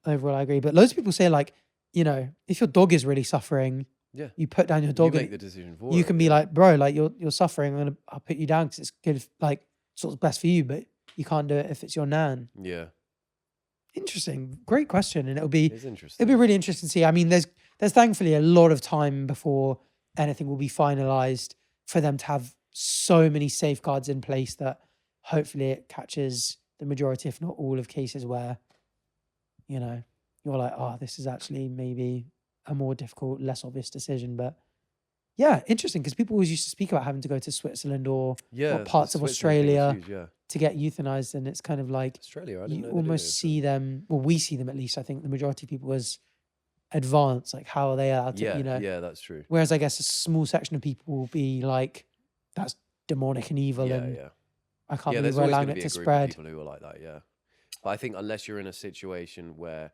overall I agree. But loads of people say like, if your dog is really suffering, you put down your dog. You make the decision for you it, can be like, bro, like you're suffering. I'll put you down because it's good, like it's what's best for you. But you can't do it if it's your nan. Yeah. Interesting, great question, and It's interesting. it'll be really interesting to see. I mean, there's thankfully a lot of time before anything will be finalized for them to have so many safeguards in place that hopefully it catches the majority, if not all, of cases where you're like, oh, this is actually maybe a more difficult, less obvious decision, but yeah, interesting, because people always used to speak about having to go to Switzerland or Yeah, parts the of Switzerland thing was Australia huge, yeah. to get euthanized, and it's kind of like Australia, I didn't you know they did almost it, so- see them. Well, we see them at least. I think the majority of people as advanced. Like, how are they allowed to? Yeah, yeah, that's true. Whereas I guess a small section of people will be like, that's demonic and evil, Yeah, and yeah. I can't Yeah, believe there's we're always allowing going to it be to a group of spread. people who are like that, yeah. But I think unless you're in a situation where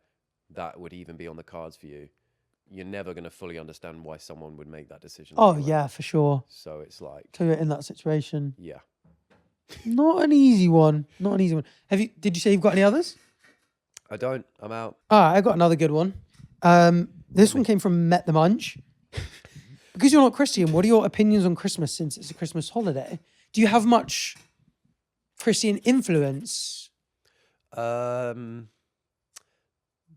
that would even be on the cards for you, you're never going to fully understand why someone would make that decision. Oh anyway. yeah, for sure. So it's like, So you're in that situation. yeah. Not an easy one. Not an easy one. Did you say you've got any others? I don't. I'm out. I got another good one. This one came from Met the Munch. Because you're not Christian, what are your opinions on Christmas since it's a Christmas holiday? Do you have much Christian influence?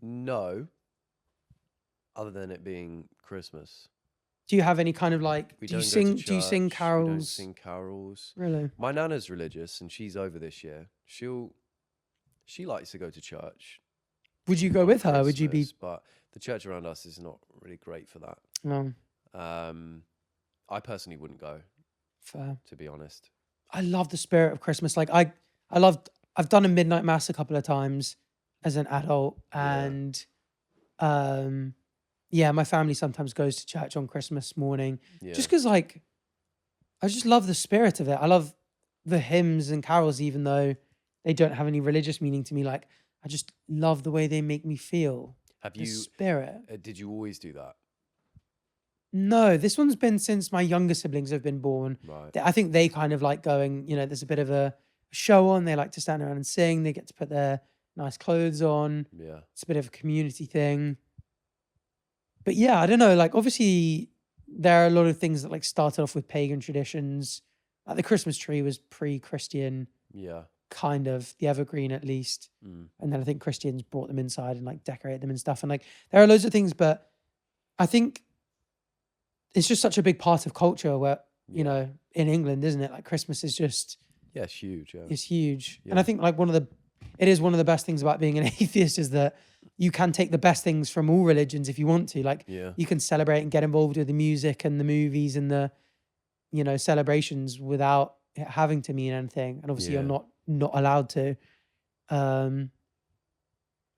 No. Other than it being Christmas. Do you have any kind of like, We do you don't go to sing? Do you church, sing We don't carols? sing carols. Really? My nana's religious and she's over this year. She likes to go to church. Would you go on with her? Would you be? Christmas, But the church around us is not really great for that. No, I personally wouldn't go, fair. to be honest. I love the spirit of Christmas. Like I've done a midnight mass a couple of times as an adult, and yeah, my family sometimes goes to church on Christmas morning, Yeah. just because like I just love the spirit of it. I love the hymns and carols, even though they don't have any religious meaning to me. Like I just love the way they make me feel. Have The you? spirit. Did you always do that? No, this one's been since my younger siblings have been born. Right. I think they kind of like going, there's a bit of a show on. They like to stand around and sing. They get to put their nice clothes on. Yeah. It's a bit of a community thing. But yeah, I don't know. Like, obviously, there are a lot of things that like started off with pagan traditions. Like the Christmas tree was pre-Christian, Yeah. kind of, the evergreen at least. Mm. And then I think Christians brought them inside and like decorated them and stuff. And like, there are loads of things, but I think it's just such a big part of culture where, Yeah. in England, isn't it? Like Christmas is just, Yeah, it's huge. Yeah. it's huge. And Yeah. I think like it is one of the best things about being an atheist is that you can take the best things from all religions if you want to. Like Yeah. you can celebrate and get involved with the music and the movies and the, celebrations without it having to mean anything. And obviously Yeah. you're not allowed to.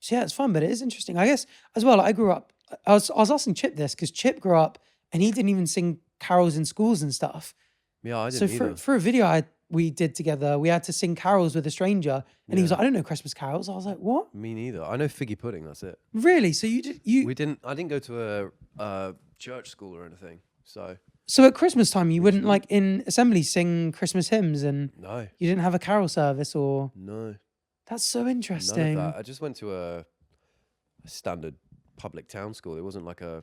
So yeah, it's fun, but it is interesting. I guess as well, I grew up, I was asking Chip this because Chip grew up and he didn't even sing carols in schools and stuff. Yeah, I So didn't either. for a video we did together, we had to sing carols with a stranger, and he was Yeah. like, "I don't know Christmas carols." I was like, "What? Me neither. I know figgy pudding. That's it. Really?" So you did you? I didn't go to a church school or anything. So So at Christmas time, you wouldn't like in assembly sing Christmas hymns, and no, you didn't have a carol service, or no, that's so none interesting. of that. I just went to a standard public town school. It wasn't like there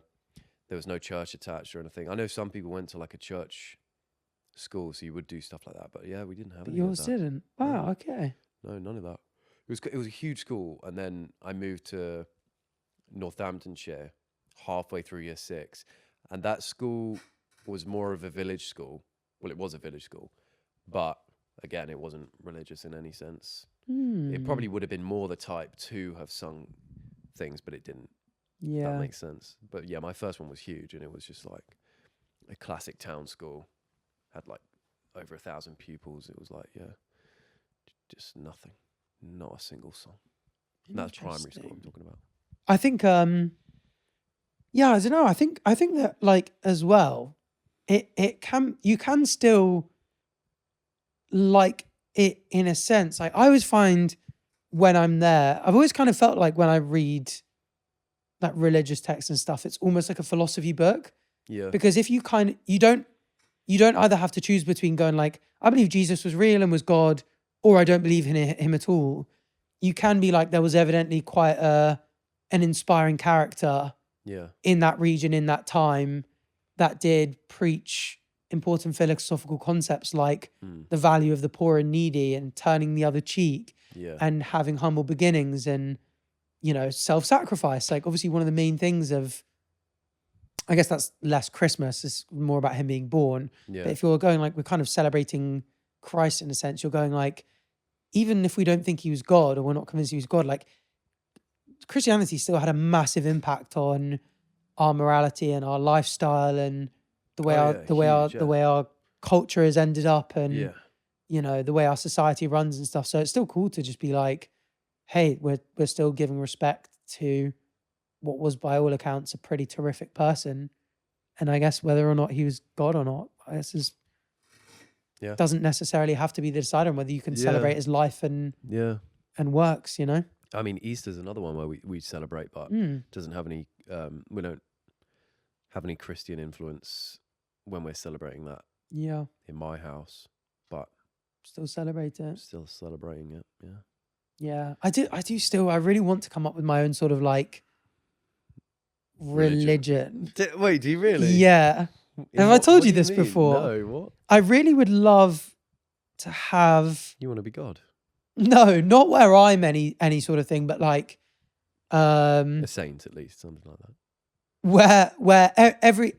was no church attached or anything. I know some people went to like a church school, so you would do stuff like that. But yeah, we didn't have But any of yours that. didn't. Wow. Okay. No, none of that. It was a huge school, and then I moved to Northamptonshire halfway through year 6, and that school was more of a village school. Well, it was a village school, but again, it wasn't religious in any sense. It probably would have been more the type to have sung things, but it didn't. If Yeah. that makes sense. But yeah, my first one was huge, and it was just like a classic town school. Had like over 1,000 pupils. It was like, yeah, just nothing. Not a single song. And that's primary school I'm talking about. I think yeah, I don't know. I think that like as well, you can still like it in a sense. Like I always find when I'm there, I've always kind of felt like when I read like religious texts and stuff, it's almost like a philosophy book. Yeah. Because if you don't either have to choose between going like, I believe Jesus was real and was God, or I don't believe in him at all. You can be like, there was evidently quite an inspiring character Yeah. in that region, in that time, that did preach important philosophical concepts like the value of the poor and needy and turning the other cheek Yeah. and having humble beginnings and, self-sacrifice. Like obviously one of the main things of, I guess that's less Christmas, it's more about him being born. Yeah. But if you're going like, we're kind of celebrating Christ in a sense, you're going like, even if we don't think he was God or we're not convinced he was God, like Christianity still had a massive impact on our morality and our lifestyle and the way the way our culture has ended up, and you know, the way our society runs and stuff. So it's still cool to just be like, hey, we're still giving respect to what was by all accounts a pretty terrific person. And I guess whether or not he was God or not, I guess doesn't necessarily have to be the decider on whether you can celebrate his life and works, you know? I mean, Easter's another one where we celebrate, but doesn't have any, we don't have any Christian influence when we're celebrating that. Yeah. In my house, but still celebrate it. Still celebrating it, yeah. Yeah. I do still, I really want to come up with my own sort of like religion. Wait, do you really? Yeah. Have I told you this before? No, what? I really would love to have... You want to be God? No, not where I'm any sort of thing, but like... a saint, at least, something like that. Where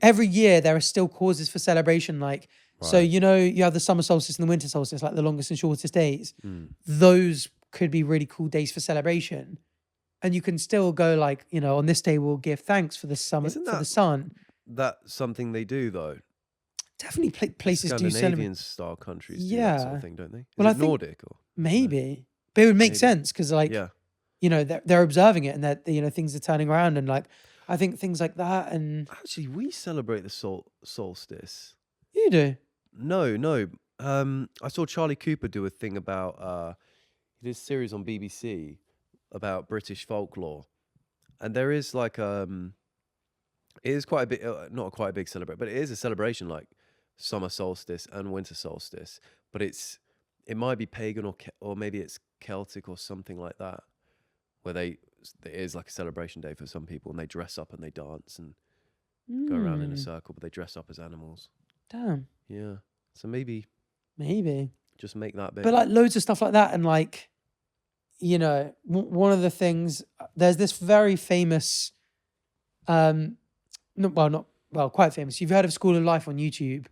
every year there are still causes for celebration, like... Right. So, you know, you have the summer solstice and the winter solstice, like the longest and shortest days. Those could be really cool days for celebration. And you can still go like, you know, on this day we'll give thanks for the summer, for the sun. That's something they do, though. Definitely places do celebrate. Scandinavian style countries do that sort of thing, don't they? Well, I think Nordic or maybe, but it would make sense because, like, you know, they're observing it and that, you know, things are turning around, and like I think things like that. And actually, we celebrate the solstice. You do? No. I saw Charlie Cooper do a thing about he did a series on BBC about British folklore, and there is like it is quite a bit, not quite a big celebration, but it is a celebration like summer solstice and winter solstice. But it might be pagan or maybe it's Celtic or something like that, where it is like a celebration day for some people, and they dress up and they dance and go around in a circle, but they dress up as animals. Damn. Yeah. So maybe just make that big. But like loads of stuff like that, and like, you know, one of the things, there's this very famous, quite famous. You've heard of School of Life on YouTube.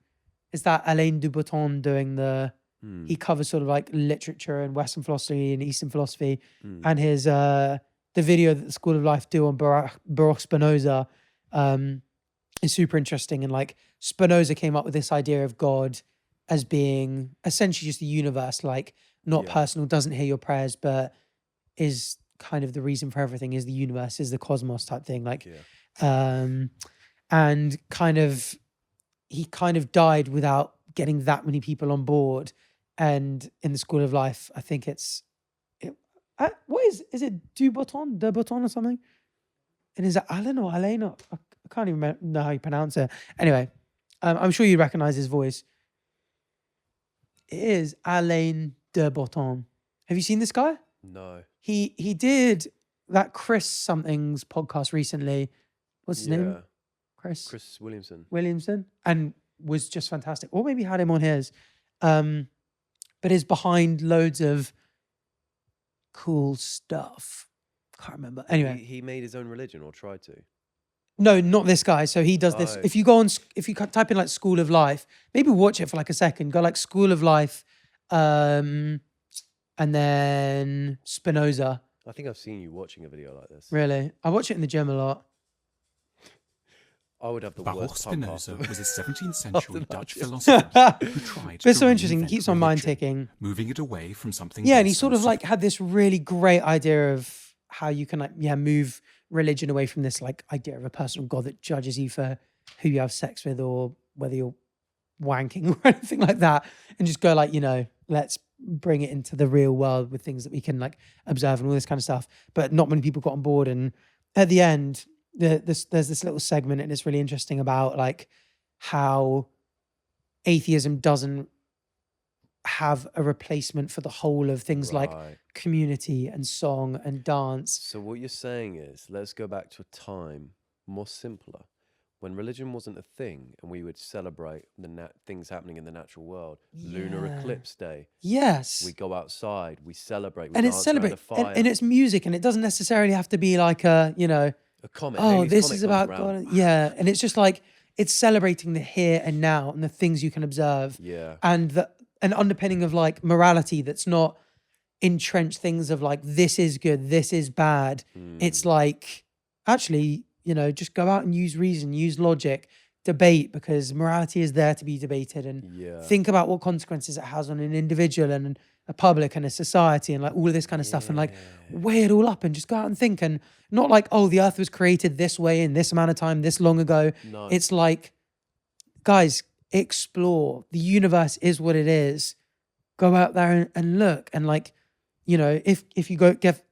It's that Alain de Botton doing he covers sort of like literature and Western philosophy and Eastern philosophy, and his the video that the School of Life do on Baruch Spinoza is super interesting. And like Spinoza came up with this idea of God as being essentially just the universe, like not personal, doesn't hear your prayers, but is kind of the reason for everything, is the universe, is the cosmos type thing. Like, and he kind of died without getting that many people on board. And in the School of Life, I think is it de Botton or something? And is it Alan or Alain? I can't even know how you pronounce it. Anyway, I'm sure you recognize his voice. It is Alain de Botton. Have you seen this guy? No. He did that Chris something's podcast recently. What's his name? Chris Williamson, and was just fantastic. Or maybe had him on his. But is behind loads of cool stuff. Can't remember. Anyway, he made his own religion or tried to. No, not this guy. So he does this. If you go on, if you type in like School of Life, maybe watch it for like a second. Go like School of Life, and then Spinoza. I think I've seen you watching a video like this. Really? I watch it in the gym a lot. I would have the Baruch worst Spinoza was a 17th century Dutch philosopher who tried But it's so to interesting. He keeps my mind ticking. Moving it away from something. Yeah, and he sort of like had this really great idea of how you can move religion away from this like idea of a personal God that judges you for who you have sex with or whether you're wanking or anything like that, and just go like, you know, let's bring it into the real world with things that we can like observe and all this kind of stuff. But not many people got on board, and at the end there's this little segment, and it's really interesting about like how atheism doesn't have a replacement for the whole of things like community and song and dance. So what you're saying is, let's go back to a time more simpler, when religion wasn't a thing and we would celebrate the things happening in the natural world. Lunar eclipse day. Yes. We go outside, we celebrate, we and dance it's celebrate around the fire. And it's music, and it doesn't necessarily have to be like a, you know, a comet. Oh, this is about God. Yeah. And it's just like, it's celebrating the here and now and the things you can observe. Yeah. And an underpinning of like morality that's not entrenched things of like, this is good, this is bad. It's like, actually, you know, just go out and use reason, use logic, debate, because morality is there to be debated, and think about what consequences it has on an individual and a public and a society and like all of this kind of stuff, and like weigh it all up and just go out and think, and not like, oh, the earth was created this way in this amount of time, this long ago. No. It's like, guys, explore. The universe is what it is. Go out there and look, and like, you know, if you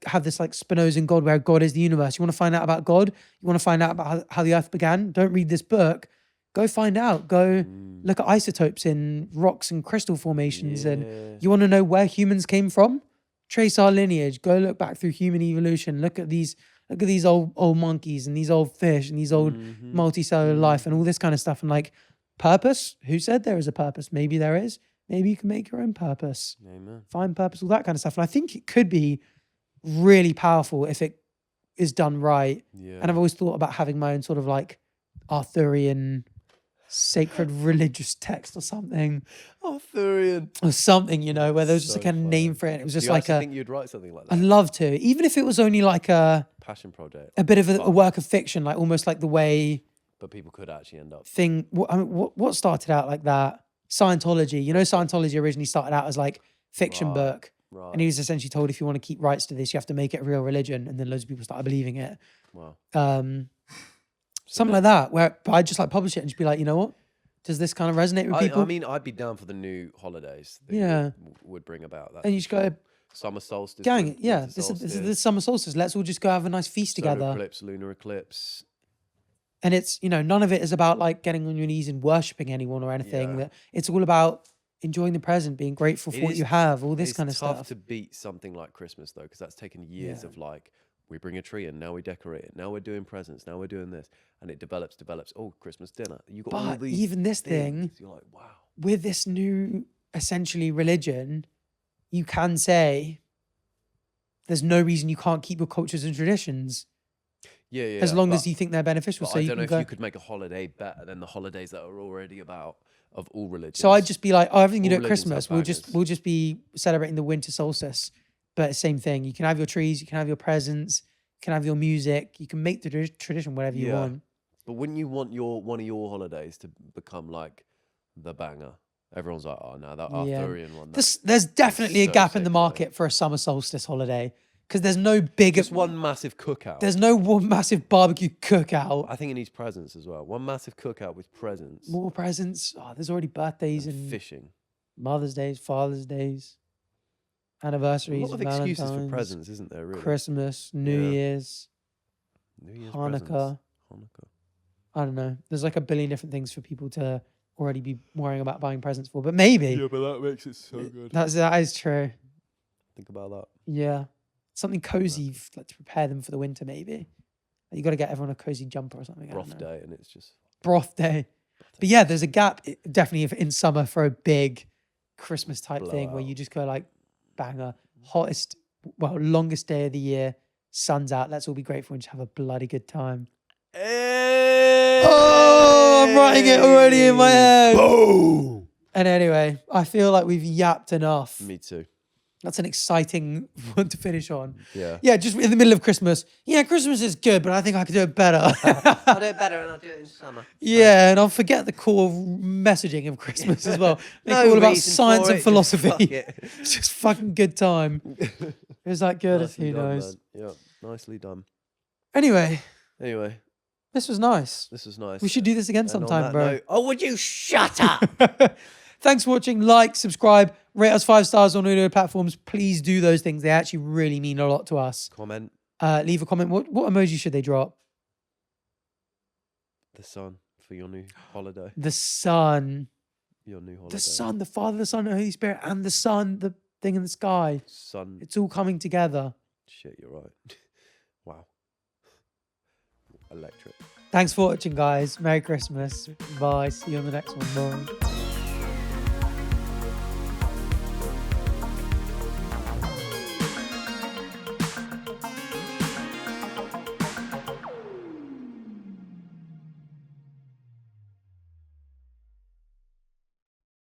have this like Spinozan God where God is the universe, you want to find out about God, you want to find out about how the earth began, don't read this book. Go find out. Go look at isotopes in rocks and crystal formations. And you want to know where humans came from? Trace our lineage. Go look back through human evolution. Look at these old monkeys and these old fish and these old multicellular life and all this kind of stuff. And like, purpose? Who said there is a purpose? Maybe there is. Maybe you can make your own purpose. Amen. Find purpose, all that kind of stuff. And I think it could be really powerful if it is done right. Yeah. And I've always thought about having my own sort of like Arthurian sacred religious text or something. Arthurian. Or something, you know, where there was just So like a funny. name for it. It was just Do you like actually think you'd write something like that? I'd love to. Even if it was only like a Passion project. bit of a work of fiction, like almost like the way But people could actually end up. what started out like that? Scientology. You know, Scientology originally started out as like fiction book. Right. And he was essentially told, if you want to keep rights to this, you have to make it a real religion. And then loads of people started believing it. Wow. Something like that, where I'd just like publish it and just be like, you know what? Does this kind of resonate with people? I mean, I'd be down for the new holidays that you would bring about. That and you just go, summer solstice. gang, yeah, winter this is solstice, the summer solstice. Let's all just go have a nice feast solar together. eclipse, lunar eclipse. And it's, you know, none of it is about like getting on your knees and worshipping anyone or anything. Yeah. It's all about enjoying the present, being grateful for what you have, all this kind of It's tough stuff. to beat something like Christmas though, because that's taken years of like, we bring a tree in, now we decorate it, now we're doing presents, now we're doing this, and it develops. Oh, Christmas dinner. You got all But these even this thing, things. You're like, wow. with this new essentially religion, you can say there's no reason you can't keep your cultures and traditions. Yeah, yeah. As long as you think they're beneficial. But So I you don't know can if go. you could make a holiday better than the holidays that are already about of all religions. So I'd just be like, oh, everything you do All at religions have Christmas, we'll just be celebrating the winter solstice. But same thing. You can have your trees, you can have your presents, you can have your music, you can make the tradition whatever you want. But wouldn't you want one of your holidays to become like the banger? Everyone's like, oh no, that Arthurian one. There's definitely a so gap in the sick, market for a summer solstice holiday, because there's no bigger. Just one massive cookout. There's no one massive barbecue cookout. I think it needs presents as well. One massive cookout with presents. More presents. Oh, there's already birthdays and fishing. Mother's Days, Father's Days, anniversaries, A lot of excuses for presents, isn't there? Really. Christmas, New Year's, Hanukkah. I don't know. There's like a billion different things for people to already be worrying about buying presents for. But maybe Yeah, but that makes it so good. that is true. Think about that. Yeah. Something cozy like to prepare them for the winter, maybe. You got to get everyone a cozy jumper or something. Broth day, and it's just broth day. But yeah, there's a gap definitely in summer for a big Christmas type thing where you just go like banger, longest day of the year, sun's out. Let's all be grateful and just have a bloody good time. Oh, I'm writing it already in my head. Boom. And anyway, I feel like we've yapped enough. Me too. That's an exciting one to finish on. Yeah. Yeah, just in the middle of Christmas. Yeah, Christmas is good, but I think I could do it better. I'll do it better and I'll do it in summer. Yeah, and I'll forget the core messaging of Christmas as well. Make it all about reason science for and it, philosophy. just fuck it. It's just fucking good time. Is that good? Nicely Who done, knows? man. Yeah, nicely done. Anyway, This was nice. was nice. We should do this again And on sometime, that bro. note- oh, would you shut up? Thanks for watching. Like, subscribe, rate us 5 stars on audio platforms. Please do those things. They actually really mean a lot to us. Comment. Leave a comment. What emoji should they drop? The sun for your new holiday. The sun. Your new holiday. The sun, the Father, the Son, and the Holy Spirit, and the sun, the thing in the sky. Sun. It's all coming together. Shit, you're right. Wow. Electric. Thanks for watching, guys. Merry Christmas. Bye. See you on the next one. Bye.